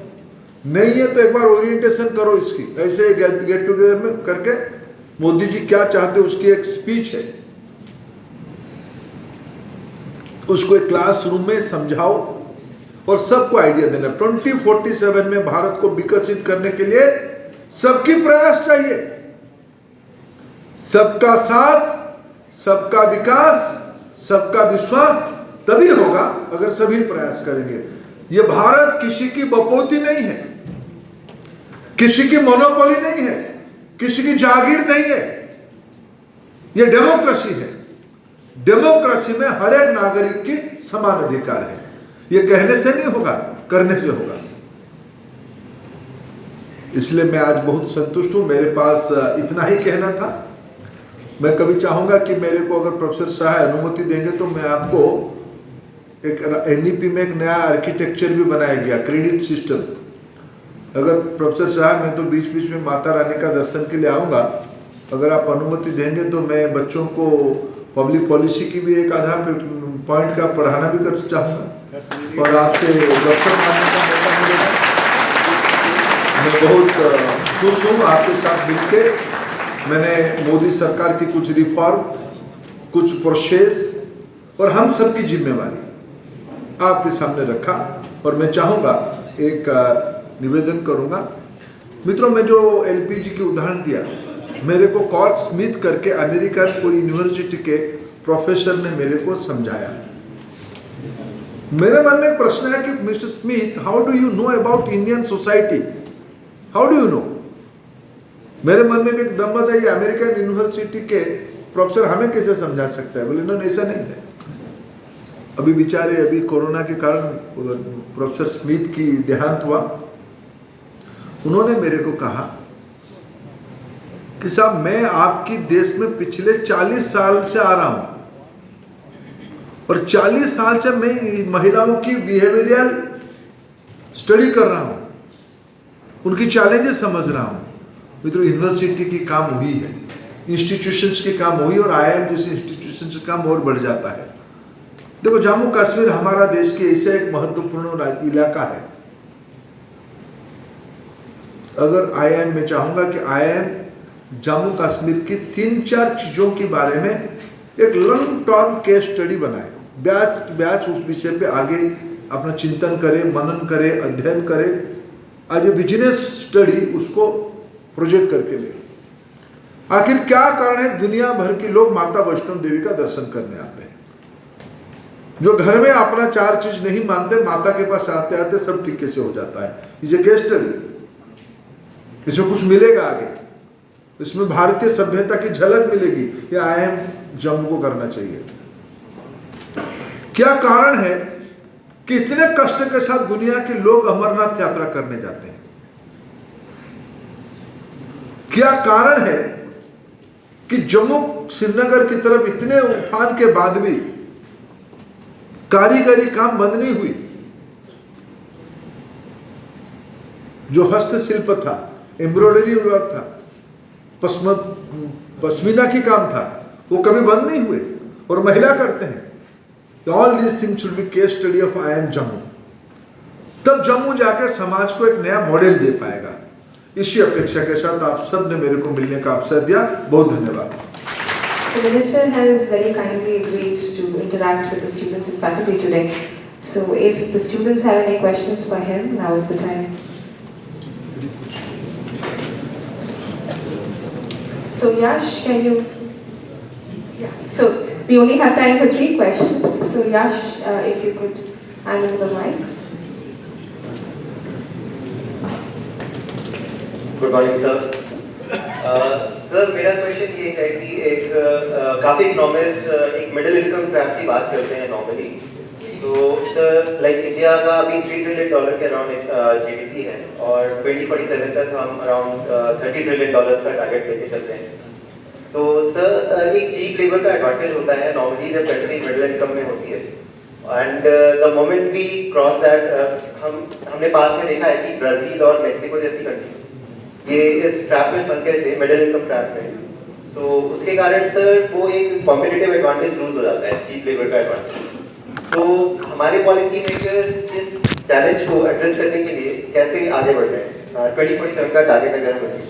नहीं है तो एक बार ओरिएंटेशन करो इसकी, ऐसे गेट टुगेदर में करके मोदी जी क्या चाहते उसकी एक स्पीच है, उसको एक क्लासरूम में समझाओ और सबको आइडिया देना। 2047 में भारत को विकसित करने के लिए सबकी प्रयास चाहिए, सबका साथ, सबका विकास, सबका विश्वास तभी होगा अगर सभी प्रयास करेंगे। यह भारत किसी की बपोती नहीं है, किसी की मोनोपोली नहीं है, किसी की जागीर नहीं है, यह डेमोक्रेसी है। डेमोक्रेसी में हर एक नागरिक की समान अधिकार है। यह कहने से नहीं होगा, करने से होगा। इसलिए मैं आज बहुत संतुष्ट हूं। मेरे पास इतना ही कहना था। मैं कभी चाहूंगा कि मेरे को अगर प्रोफेसर शाह अनुमति देंगे तो मैं आपको एक एनईपी में एक नया आर्किटेक्चर भी बनाया गया, क्रेडिट सिस्टम। अगर प्रोफेसर साहब, मैं तो बीच बीच में माता रानी का दर्शन के लिए आऊँगा, अगर आप अनुमति देंगे तो मैं बच्चों को पब्लिक पॉलिसी की भी एक आधा पॉइंट का पढ़ाना भी कर चाहूँगा और आपसे डॉक्टर मानने का मौका मिलेगा। मैं बहुत खुश हूँ आपके साथ मिलके। मैंने मोदी सरकार की कुछ रिफॉर्म, कुछ प्रोसेस और हम सबकी जिम्मेवारी आपके सामने रखा और मैं चाहूँगा एक निवेदन करूँगा। मित्रों, मैं जो एलपीजी की उदाहरण दिया, मेरे को कॉर्क स्मिथ करके अमेरिका कोई यूनिवर्सिटी के प्रोफेसर ने मेरे को समझाया। मेरे मन में एक प्रश्न है कि mister Smith, how do you know about Indian society? How do you know? मेरे मन में भी एक दम्मत है, ये अमेरिकन यूनिवर्सिटी के प्रोफेसर हमें कैसे समझा सकता है? बोले नहीं, ऐसा नहीं है। अभी बेचारे अभी कोरोना के कारण प्रोफेसर स्मिथ की देहांत हुआ। उन्होंने मेरे को कहा कि साहब, मैं आपकी देश में पिछले 40 साल से आ रहा हूं और 40 साल से मैं महिलाओं की बिहेवियरल स्टडी कर रहा हूं, उनकी चैलेंजेस समझ रहा हूं। मित्रों, यूनिवर्सिटी की काम हुई है, इंस्टीट्यूशंस की काम हुई और आईआईएम जैसे इंस्टीट्यूशंस का काम और बढ़ जाता है। देखो, जम्मू कश्मीर हमारा देश के ऐसे एक महत्वपूर्ण इलाका है। अगर आईआईएम में चाहूंगा कि आईआईएम जम्मू कश्मीर की 3-4 चीजों के बारे में एक लॉन्ग टर्म केस स्टडी बनाए, बैच उस विषय पे आगे अपना चिंतन करे, मनन करे, अध्ययन करे, आज बिजनेस स्टडी उसको प्रोजेक्ट करके ले। आखिर क्या कारण है दुनिया भर के लोग माता वैष्णो देवी का दर्शन करने आते हैं? जो घर में अपना 4 चीज नहीं मानते, माता के पास आते आते सब ठीक कैसे हो जाता है। ये केस स्टडी, इसमें कुछ मिलेगा आगे, इसमें भारतीय सभ्यता की झलक मिलेगी। ये आईआईएम जम्मू को करना चाहिए। क्या कारण है कि इतने कष्ट के साथ दुनिया के लोग अमरनाथ यात्रा करने जाते हैं? क्या कारण है कि जम्मू श्रीनगर की तरफ इतने उफान के बाद भी कारीगरी काम बंद नहीं हुई? जो हस्तशिल्प था, एम्ब्रॉयडरी वर्क था, पश्मीना की काम था, वो कभी बंद नहीं हुए और महिला करते हैं। All these things should be case study of IIM Jammu. तब जम्मू जाकर समाज को एक नया मॉडल दे पाएगा। इसी अपेक्षा के साथ आप सब ने मेरे को मिलने का अवसर दिया। बहुत धन्यवाद। The Minister has very kindly agreed to interact with the students and faculty today. So if the students have any questions for him, now is the time. So Yash, can you? Yeah. So we only have time for 3 questions. So Yash, if you could hand over the mics. Good morning, sir. Sir मेरा question ये है कि एक काफ़ी economist एक middle income trap की बात करते हैं नॉर्मली, तो लाइक इंडिया का अभी $3 ट्रिलियन के अराउंड जीडीपी है और 2047 तक हम अराउंड $30 ट्रिलियन का टारगेट लेके चल रहे हैं। तो सर एक चीप लेबर का एडवांटेज होता है नॉर्मली जब कंट्री मिडिल इनकम में होती है, and the moment we cross that हमने पास में देखा है कि ब्राज़ील और मेक्सिको जैसी कंट्री ये इस ट्रैप में फंस गए थे, मिडिल इनकम ट्रैप में, तो उसके कारण सर वो एक कॉम्पिटिटिव एडवांटेज लूज हो जाता है, चीप लेबर का एडवांटेज। तो हमारे पॉलिसी मेकर्स इस चैलेंज को एड्रेस करने के लिए कैसे आगे बढ़ रहे हैं? 2047 का टारगेट अगर हम अचीव करें।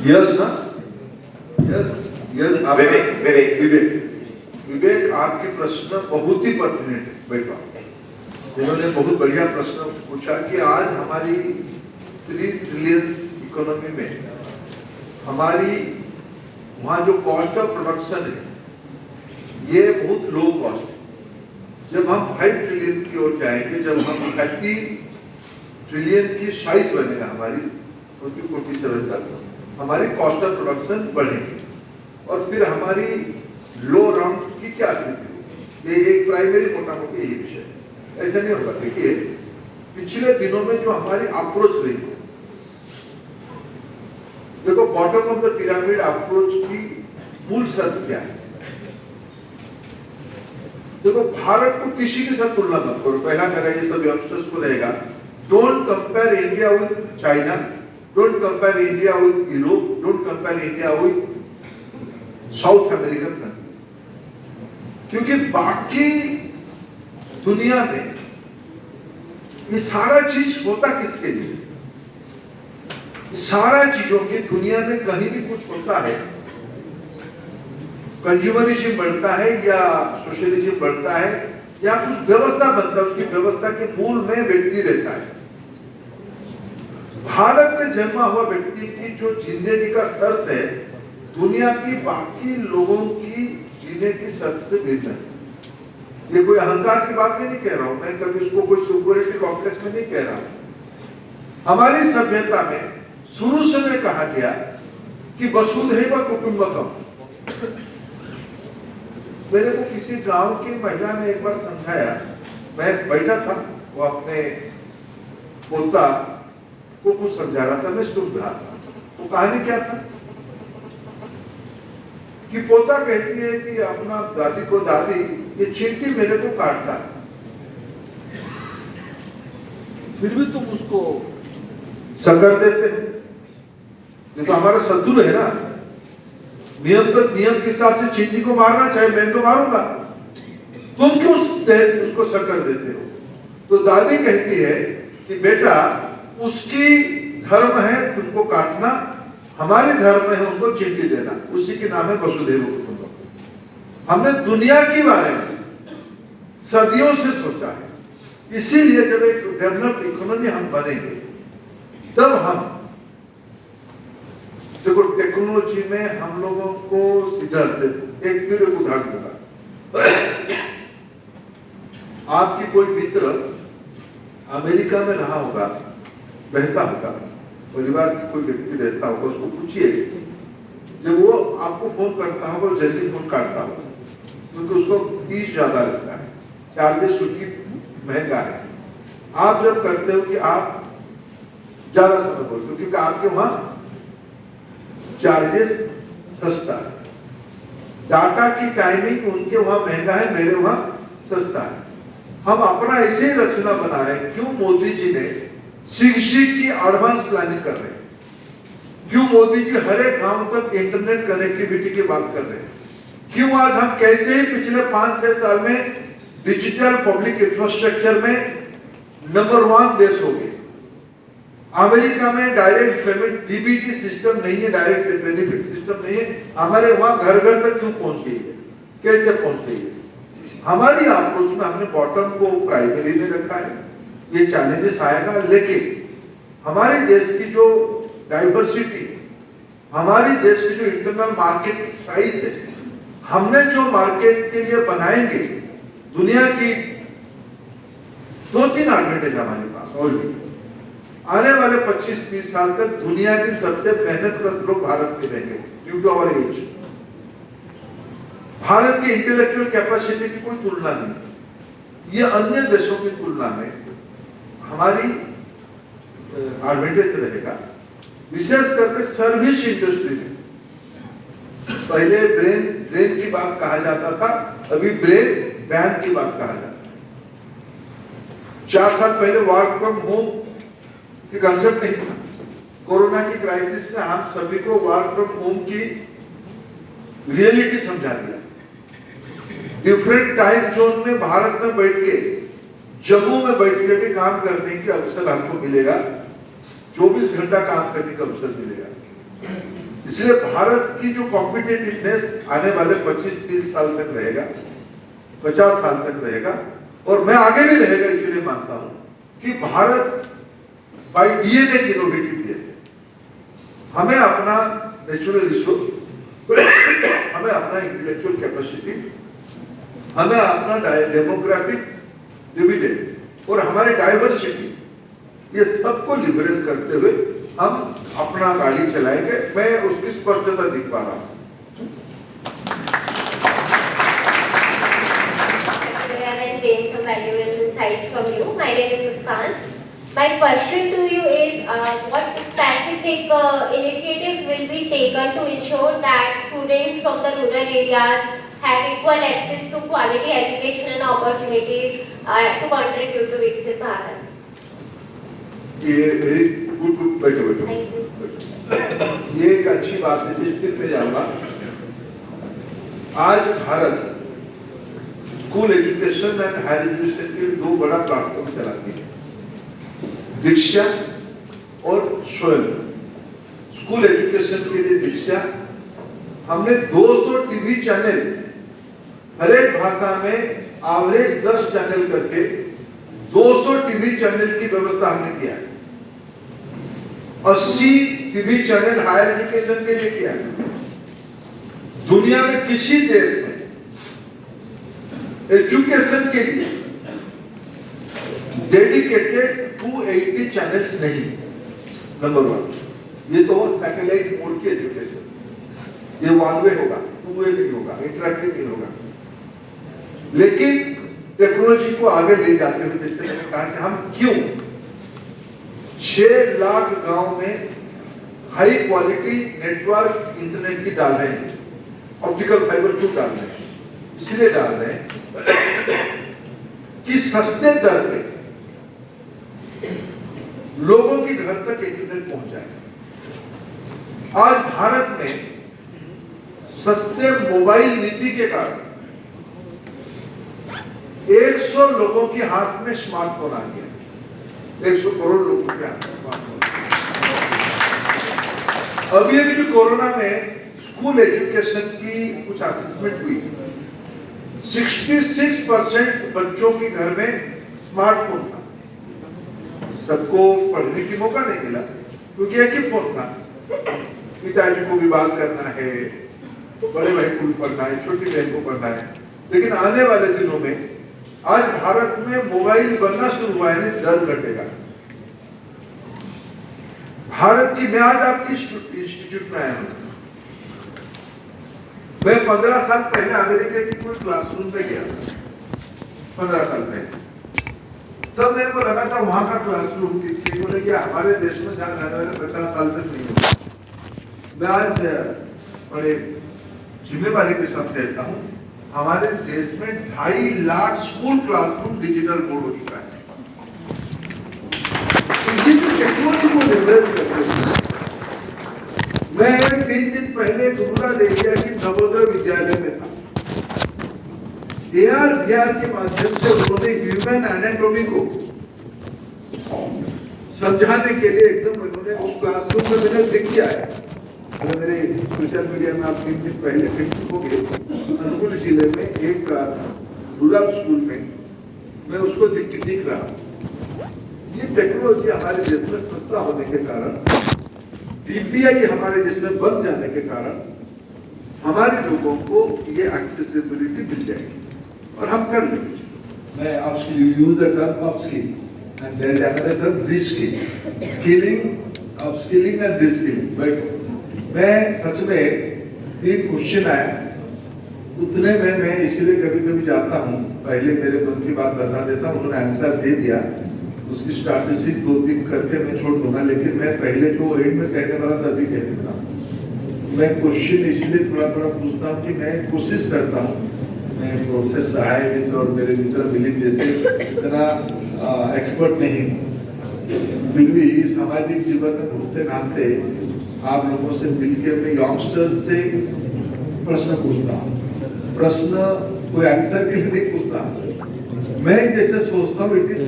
यस ना, यस यस आप विवेक आपके प्रश्न बहुत ही पर्टिनेंट है। बैठा, इन्होंने बहुत बढ़िया प्रश्न पूछा कि आज हमारी 3 ट्रिलियन इकोनॉमी में हमारी वहाँ जो कॉस्ट ऑफ प्रोडक्शन है ये बहुत लो कॉस्ट है। जब हम 5 ट्रिलियन की ओर जाएंगे, जब हम 30 ट्रिलियन की साइज बनेगा हमारी 47 तक, हमारी कॉस्ट ऑफ प्रोडक्शन बढ़ेगी और फिर हमारी लो राउंड की क्या स्थिति होगी, ये एक प्राइमरी मोटा मोटी यही विषय है। ऐसा नहीं होगा। देखिए पिछले दिनों में जो हमारी अप्रोच रही है, देखो bottom of the pyramid approach की मूल शर्त क्या है? देखो भारत को किसी के साथ तुलना मत करो। पहला मेरा ये सब यंगस्टर्स को रहेगा, don't compare India with China, don't compare India with Europe, don't compare India with south American countries, क्योंकि बाकी दुनिया में ये सारा चीज होता किसके लिए? सारा चीजों की दुनिया में कहीं भी कुछ होता है, कंज्यूमरिज्म बढ़ता है या सोशलिज्म बढ़ता है या कुछ व्यवस्था बनता है, उसकी व्यवस्था के मूल में व्यक्ति रहता है। भारत में जन्मा हुआ व्यक्ति की जो जिंदगी का शर्त है दुनिया की बाकी लोगों की जीने की शर्त से भिन्न है। ये कोई अहंकार की बात नहीं कह रहा हूं मैं, कभी उसको कोई सुपरियरिटी कॉम्प्लेक्स में नहीं कह रहा। हमारी सभ्यता में शुरू से में कहा गया कि वसुधैव कुटुंबकम। मेरे को किसी गांव की महिला ने एक बार समझाया, मैं बैठा था, वो अपने पोता को कुछ समझा रहा था, मैं सुन रहा था। वो कहानी क्या था कि पोता कहती है कि अपना दादी को, दादी ये चींटी मेरे को काटता है, फिर भी तुम उसको सकर देते हो, ये तो हमारा शत्रु है ना। नियम के हिसाब से चींटी को मारना चाहिए, मैं तो मारूंगा, तुम क्यों उसको सकर देते हो? तो दादी कहती है कि बेटा उसकी धर्म है तुमको काटना, हमारे धर्म में है उनको चींटी देना, उसी के नाम है वसुधैव कुटुंबकम। हमने दुनिया के बारे में सदियों से सोचा है, इसीलिए जब एक डेवलप्ड इकोनॉमी हम बनेंगे तब हम, देखो टेक्नोलॉजी में हम लोगों को सिद्धार्थ एक फिर एक उदाहरण दूंगा। आपकी कोई मित्र अमेरिका में रहा होगा, रहता होगा, परिवार की कोई व्यक्ति रहता होगा, उसको पूछिए जब वो आपको फोन करता होगा जल्दी फोन काटता होगा क्योंकि उसको फीस ज्यादा लगता है, चार्जेस उसकी महंगा है। आप जब करते हो कि आप ज्यादा समय बोलते हो क्योंकि आपके वहां चार्जेस सस्ता है, डाटा की टाइमिंग उनके वहां महंगा है, मेरे वहां सस्ता है। हम अपना ऐसे ही रचना बना रहे हैं। क्यों मोदी जी ने 6G की एडवांस प्लानिंग कर रहे हैं? क्यों मोदी जी हर एक गांव तक इंटरनेट कनेक्टिविटी की बात कर रहे हैं? क्यों आज हम कैसे ही पिछले 5-6 साल में डिजिटल पब्लिक इंफ्रास्ट्रक्चर में नंबर 1 देश हो गए? अमेरिका में डायरेक्ट पेमेंट डीबीटी सिस्टम नहीं है, डायरेक्ट बेनिफिट सिस्टम नहीं है, हमारे वहां घर घर तक क्यों पहुंच गई है? कैसे पहुंच गई है? हमारी अप्रोच में हमने बॉटम को प्राइमरी में रखा है। ये चैलेंजेस आएगा, लेकिन हमारे देश की जो डाइवर्सिटी हमारी देश की जो इंटरनल मार्केट साइज है, हमने जो मार्केट के लिए बनाएंगे, दुनिया की 2-3 एडवांटेज हमारे पास ऑलरेडी। आने वाले 25-30 साल तक दुनिया के सबसे मेहनतकश लोग भारत के रहेंगे due to our age. Bharat की इंटेलेक्चुअल कैपेसिटी की कोई तुलना नहीं, ये अन्य देशों की तुलना में हमारी एडवांटेज रहेगा। विशेष करके सर्विस इंडस्ट्री में पहले ब्रेन की बात कहा जाता था, अभी ब्रेन बैंक की बात कहा जाता है। 4 साल पहले वर्क फ्रॉम होम की कंसेप्ट नहीं था। कोरोना की क्राइसिस ने हम सभी को वर्क फ्रॉम होम की रियलिटी समझा दिया। डिफरेंट टाइम जोन में भारत में बैठ के, जम्मू में बैठ के भी काम करने की अवसर हमको मिलेगा, 24 घंटा काम करने का अवसर मिलेगा। इसलिए भारत की जो कॉम्पिटिटिवनेस आने वाले 25-30 साल तक रहेगा, 50 साल तक रहेगा, और मैं आगे भी रहेगा। इसलिए मानता हूं कि भारत बाय डीएनए की इनोवेटिव देश है। हमें अपना नेचुरल रिसोर्स, हमें अपना इंटेलेक्चुअल कैपेसिटी, हमें अपना डेमोग्राफिक डिविडेंड और हमारी डाइवर्सिटी, ये सबको लिवरेज करते हुए हम अपना गाड़ी चलाएंगे। मैं उसकी स्पष्टता दिख पा रहा हूं। Some valuable insights from you. My name is Muskan. My question to you is, what specific initiatives will be taken to ensure that students from the rural areas have equal access to quality education and opportunities to contribute to Viksit Bharat? ये very good, बैठो। ये एक अच्छी बात है, जिस पे जाऊंगा। आज Bharat school education and higher education के 2 बड़ा प्लेटफॉर्म चलाती है, दीक्षा और स्वयं। स्कूल एजुकेशन के लिए दीक्षा, हमने 200 टीवी चैनल हर एक भाषा में एवरेज 10 चैनल करके 200 टीवी चैनल की व्यवस्था हमने किया है। 80 टीवी चैनल हायर एजुकेशन के लिए किया है। दुनिया में किसी देश में एजुकेशन के लिए डेडिकेटेड 280 चैनल्स नहीं। नंबर 1, ये तो सैटेलाइट मोड की एजुकेशन, ये वन वे होगा, 2 वे नहीं होगा, इंटरैक्टिव नहीं होगा। लेकिन टेक्नोलॉजी को आगे ले जाते हुए, जैसे मैंने कहा कि हम क्यों 6 लाख गांव में हाई क्वालिटी नेटवर्क इंटरनेट की डाल रहे हैं, ऑप्टिकल फाइबर क्यों डाल रहे हैं? इसलिए डाल रहे हैं कि सस्ते दर पे लोगों के घर तक इंटरनेट पहुंच जाए। आज भारत में सस्ते मोबाइल नीति के कारण 100 लोगों के हाथ में स्मार्टफोन आ गया। 100 करोड़ लोगों के हाथ में स्मार्टफोन। अभी जो कोरोना में स्कूल एजुकेशन की कुछ असेसमेंट हुई, 66% बच्चों के घर में स्मार्टफोन था। सबको पढ़ने की मौका नहीं मिला क्योंकि एक ही फोन था। पिताजी को भी बात करना है, बड़े भाई को भी पढ़ना है, छोटी बहन को पढ़ना है। लेकिन आने वाले दिनों में आज भारत में मोबाइल बनना शुरू हुआ है, दर घटेगा। भारत की, मैं आज आपकी इंस्टीट्यूट में आया हूं। मैं 15 साल पहले अमेरिका की कोई क्लासरूम में गया, 15 साल पहले। तब मेरे को लगा था वहां का क्लासरूम बोले कि हमारे देश में शायद आने वाले 50 साल तक नहीं होगा। मैं आज बड़े जिम्मेवारी के साथ कहता हूँ, हमारे देश में 2.5 lakh school classroom digital board हो चुका है। टेक्नोलॉजी को रिवर्स करते हैं। मैं 3 दिन पहले रूरल एरिया की नवोदय विद्यालय में था। AR/VR के माध्यम से उन्होंने ह्यूमन एनाटॉमी को समझाने के लिए एकदम उन्होंने उस क्लासरूम में मैंने देख किया है। अगर मेरे सोशल मीडिया में आप 3 दिन पहले देख चुकोगे, अनुगुल जिले में एक रूरल स्कूल में मैं उसको दिख रहा हूँ। ये टेक्नोलॉजी हमारे देश में सस्ता होने के कारण पीपीआई हमारे देश में बन जाने के कारण हमारे लोगों को ये एक्सेसिबिलिटी मिल जाएगी और हम कर लेंगे। मैं upskill use the term upskill and there is another term reskill, skilling, upskilling and reskilling. But मैं सच में 3 क्वेश्चन आए उतने में मैं इसीलिए कभी कभी जाता हूँ, पहले मेरे मन की बात बता देता हूँ, उन्होंने आंसर दे दिया, उसकी स्ट्रैटेजी 2-3 करके मैं छोड़ दूंगा, लेकिन मैं पहले जो एंड में कहने वाला था अभी कह देता हूँ। मैं क्वेश्चन इसलिए थोड़ा पूछता हूँ कि मैं कोशिश करता हूँ, मैं प्रोफेसर सहाय और मेरे मित्र मिलिंद जैसे इतना एक्सपर्ट नहीं, फिर भी सामाजिक जीवन में घूमते घामते आप लोगों से मिलकर मैं यंगस्टर्स से प्रश्न पूछता हूँ। प्रश्न कोई आंसर के लिए नहीं पूछता, मैं जैसे सोचता हूँ इट इज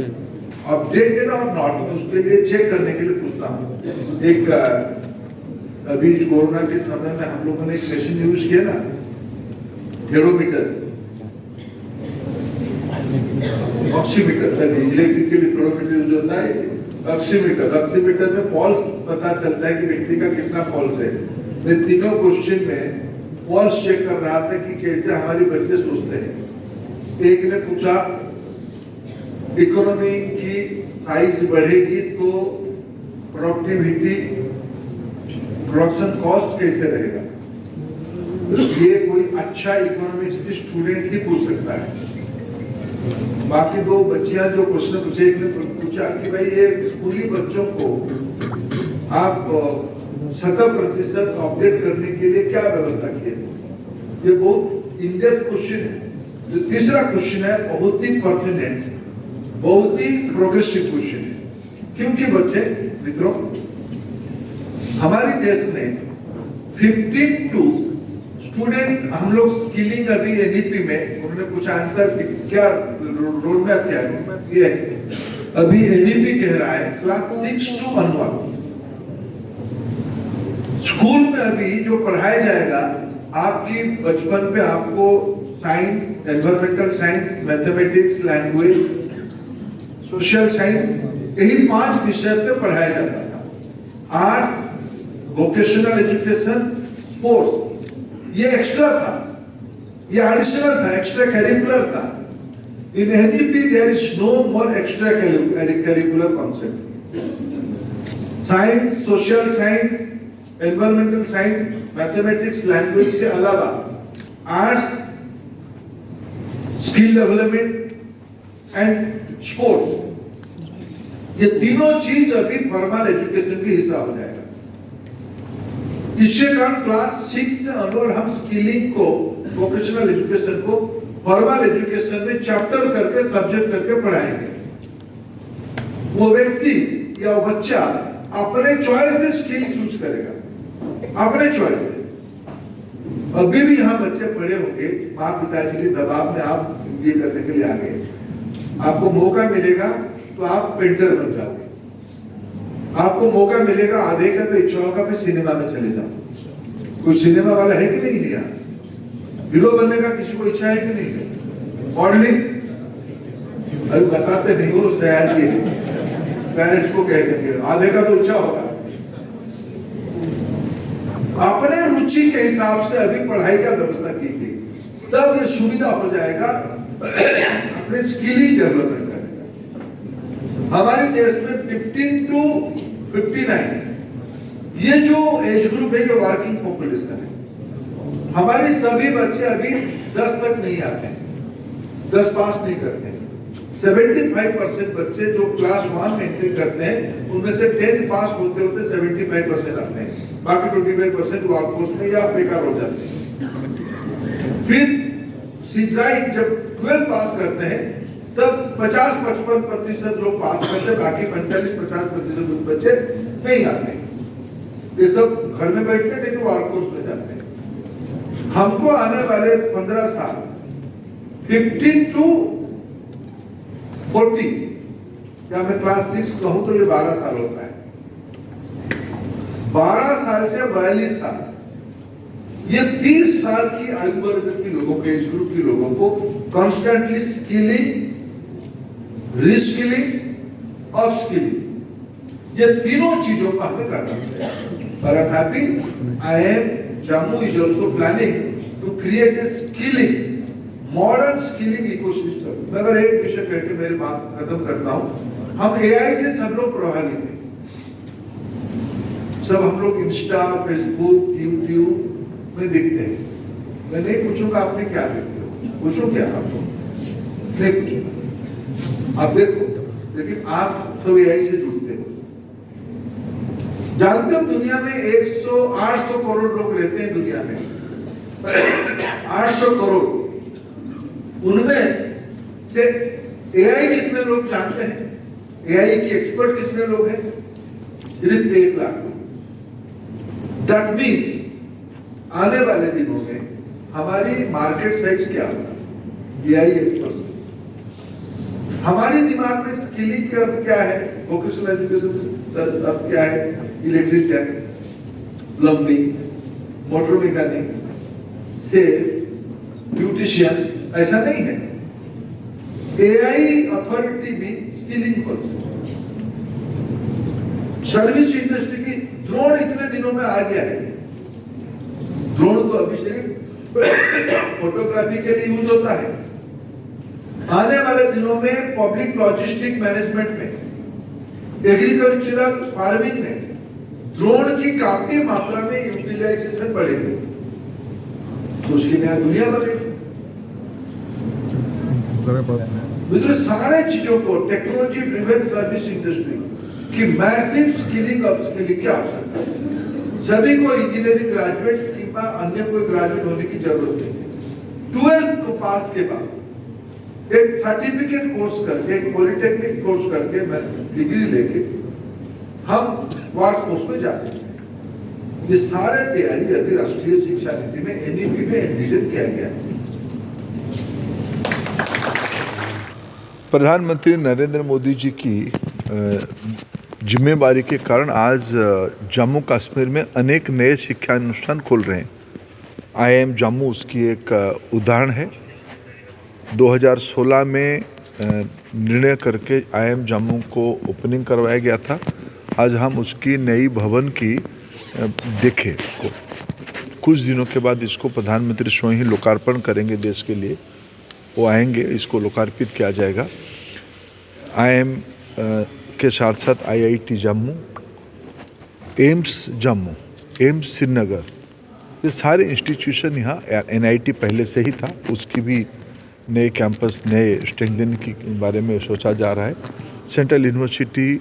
अपडेटेड और नॉट, उसके लिए चेक करने के लिए पूछता हूँ। एक अभी कोरोना के समय में हम लोगों ने एक मशीन यूज किया ना, thermometer, oximeter, sir electrically thermometer use होता है, ऑक्सीमीटर। ऑक्सीमीटर में पल्स पता चलता है कि व्यक्ति का कितना पल्स है। मैं तीनों क्वेश्चन में पल्स चेक कर रहा था कि कैसे हमारे बच्चे सोचते हैं। एक ने पूछा इकोनॉमी की साइज बढ़ेगी तो प्रोडक्टिविटी, प्रोडक्शन कॉस्ट कैसे रहेगा। ये कोई अच्छा इकोनॉमिक्स की स्टूडेंट ही पूछ सकता है। बाकी 2 बच्चियां जो क्वेश्चन पूछे, एक ने पूछा कि भाई ये स्कूली बच्चों को आप 70% अपडेट करने के लिए क्या व्यवस्था किए। ये बहुत इन-डेप्थ क्वेश्चन है। जो तीसरा क्वेश्चन है बहुत ही पर्टिनेंट, बहुत ही प्रोग्रेसिव क्वेश्चन है, क्योंकि बच्चे मित्रों हमारे देश में 52 स्टूडेंट, हम लोग स्किलिंग अभी एनईपी में उन्होंने कुछ आंसर क्या रोड मैप क्या है, ये अभी एनईपी कह रहा है क्लास 6 to 11 स्कूल में अभी जो पढ़ाया जाएगा, आपकी बचपन पे आपको science, environmental science, mathematics, language, social science, यही 5 विषय पे पढ़ाया जाता था। आर्ट, वोकेशनल एजुकेशन, स्पोर्ट्स ये एक्स्ट्रा था, ये एडिशनल था, एक्स्ट्रा करिकुलर था। In NEP there is no more extra curricular concept. Science, social science, environmental science, mathematics, language के अलावा arts, skill development and sports, ये तीनों चीज अभी फॉर्मल एजुकेशन के हिस्सा हो जाएगा। इसके कारण क्लास 6 से अनवर हम स्किलिंग को, वोकेशनल एजुकेशन को फॉर्मल एजुकेशन में चैप्टर करके, सब्जेक्ट करके पढ़ाएंगे। वो व्यक्ति या वो बच्चा अपने चॉइस से स्किल चूज करेगा, अपने चॉइस से। अभी भी यहाँ बच्चे पढ़े होंगे, माँ पिताजी के दबाव में आप ये करने के लिए आ गए, आपको मौका मिलेगा तो आप पेंटर बन जाओगे, आपको मौका मिलेगा आधे का तो इच्छा होगा फिर सिनेमा में चले जाओ। कोई सिनेमा वाला है कि नहीं है यहाँ? हीरो बनने का किसी को इच्छा है कि नहीं है? मॉडलिंग अभी बताते नहीं हो, सयाजी पेरेंट्स को कह देंगे, आधे का तो इच्छा होगा। अपने रुचि के हिसाब से अभी पढ़ाई का व्यवस्था की गई, तब ये सुविधा हो जाएगा अपने स्किलिंग डेवलपमेंट करने का। हमारे देश में 15 to 59 ये जो एज ग्रुप है, ये वर्किंग पॉपुलेशन है। हमारे सभी बच्चे अभी 10 तक नहीं आते हैं, 10 पास नहीं करते हैं। 75% बच्चे जो क्लास 1 में एंट्री करते हैं, उनमें से 10th पास होते होते 75% आते हैं, बाकी 25% वर्कफोर्स में या बेकार हो जाते हैं। फिर सीजराइट जब 12 पास करते हैं, तब 50-55% लोग पास करते हैं, बाकी 45-50% बच्चे नहीं आते। ये सब घर में बैठते नहीं तो वर्कफोर्स में जाते हैं। हमको आने वाले 15 साल 15 to 40 या मैं क्लास 6 कहूं तो ये 12 साल होता है। 12 साल से 42 साल, ये 30 साल की आयु वर्ग के लोगों के, एज ग्रुप के लोगों को कॉन्स्टेंटली स्किलिंग, रिस्किलिंग, अपस्किलिंग, ये तीनों चीजों का हमें करना है। But I'm happy. Jammu is also planning to create a skilling, modern skilling ecosystem. मैं अगर एक विषय कह के मेरी बात खत्म करता हूँ, हम AI से सब लोग प्रभावित हैं। सब हम लोग इंस्टा, फेसबुक, यूट्यूब में देखते हैं। मैं नहीं पूछूंगा आपने क्या देखते हो, पूछो क्या आपको, नहीं पूछूंगा, आप देखो, लेकिन आप सब AI से जुड़ते हो। जानते हो दुनिया में 800 करोड़ लोग रहते हैं दुनिया में, 800 करोड़, उनमें से AI कितने लोग जानते हैं? AI की एक्सपर्ट कितने लोग हैं? सिर्फ 1 लाख। That means आने वाले दिनों में हमारी मार्केट साइज क्या होगा? AI expert. हमारे दिमाग में स्किलिंग का क्या है? वोकेशनल एजुकेशन अब क्या है? Electrician, plumbing, motor mechanic, safe, beautician, ऐसा नहीं है। AI अथॉरिटी भी स्किलिंग होती है। सर्विस इंडस्ट्री की ड्रोन इतने दिनों में आ गया है। ड्रोन तो अभी सिर्फ फोटोग्राफी के लिए यूज होता है। आने वाले दिनों में पब्लिक लॉजिस्टिक मैनेजमेंट में, एग्रीकल्चरल फार्मिंग में ड्रोन की काफी मात्रा में यूटिलाइजेशन बढ़ेगी, तो उसकी नया दुनिया बनेगी। सारे चीजों को टेक्नोलॉजी ड्रिवन सर्विस इंडस्ट्री की मैसिव स्किलिंग अप स्किलिंग की आवश्यकता है। सभी को इंजीनियरिंग ग्रेजुएट किंवा अन्य कोई ग्रेजुएट होने की जरूरत नहीं है। 12th को पास के बाद एक सर्टिफिकेट कोर्स करके, एक पॉलिटेक्निक कोर्स करके, डिग्री लेके हम वर्क फोर्स में जा सकते हैं। ये सारे तैयारी अभी राष्ट्रीय शिक्षा नीति में NEP में एंविजन किया गया है। प्रधानमंत्री नरेंद्र मोदी जी की जिम्मेदारी के कारण आज जम्मू कश्मीर में अनेक नए शिक्षा अनुष्ठान खुल रहे हैं। IIM जम्मू उसकी एक उदाहरण है। 2016 में निर्णय करके IIM जम्मू को ओपनिंग करवाया गया था। आज हम उसकी नई भवन की देखें उसको, कुछ दिनों के बाद इसको प्रधानमंत्री स्वयं ही लोकार्पण करेंगे देश के लिए। वो आएंगे, इसको लोकार्पित किया जाएगा। IIM के साथ साथ IIT जम्मू, एम्स श्रीनगर, ये सारे इंस्टीट्यूशन यहाँ, NIT पहले से ही था, उसकी भी नए कैंपस, नए स्ट्रेंथनिंग के बारे में सोचा जा रहा है। सेंट्रल यूनिवर्सिटी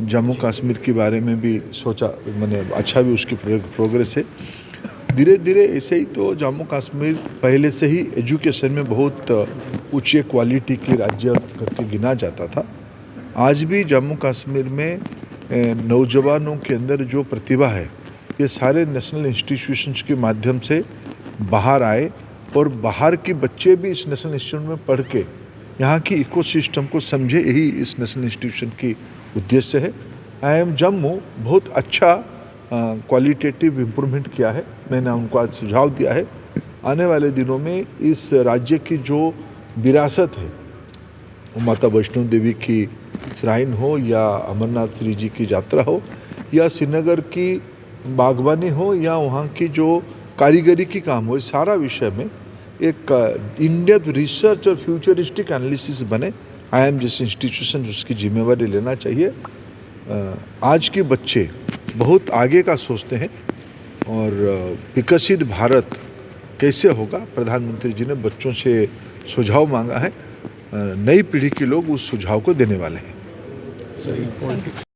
जम्मू कश्मीर के बारे में भी सोचा, मैंने अच्छा भी उसकी प्रोग्रेस है। धीरे धीरे ऐसे ही तो जम्मू कश्मीर पहले से ही एजुकेशन में बहुत उच्च क्वालिटी की राज्य करके गिना जाता था। आज भी जम्मू कश्मीर में नौजवानों के अंदर जो प्रतिभा है, ये सारे नेशनल इंस्टीट्यूशंस के माध्यम से बाहर आए और बाहर के बच्चे भी इस नेशनल इंस्टीट्यूशन में पढ़ के यहाँ की इकोसिस्टम को समझे, यही इस नेशनल इंस्टीट्यूशन की उद्देश्य है। IIM जम्मू बहुत अच्छा क्वालिटेटिव इम्प्रूवमेंट किया है। मैंने उनको आज सुझाव दिया है, आने वाले दिनों में इस राज्य की जो विरासत है, माता वैष्णो देवी की श्राइन हो या अमरनाथ श्री जी की यात्रा हो या श्रीनगर की बागवानी हो या वहाँ की जो कारीगरी की काम हो, इस सारा विषय में एक इन-डेप्थ रिसर्च और फ्यूचरिस्टिक एनालिसिस बने। IIM जैसे इंस्टीट्यूशन उसकी जिम्मेवारी लेना चाहिए। आज के बच्चे बहुत आगे का सोचते हैं और विकसित भारत कैसे होगा, प्रधानमंत्री जी ने बच्चों से सुझाव मांगा है। नई पीढ़ी के लोग उस सुझाव को देने वाले हैं। सही।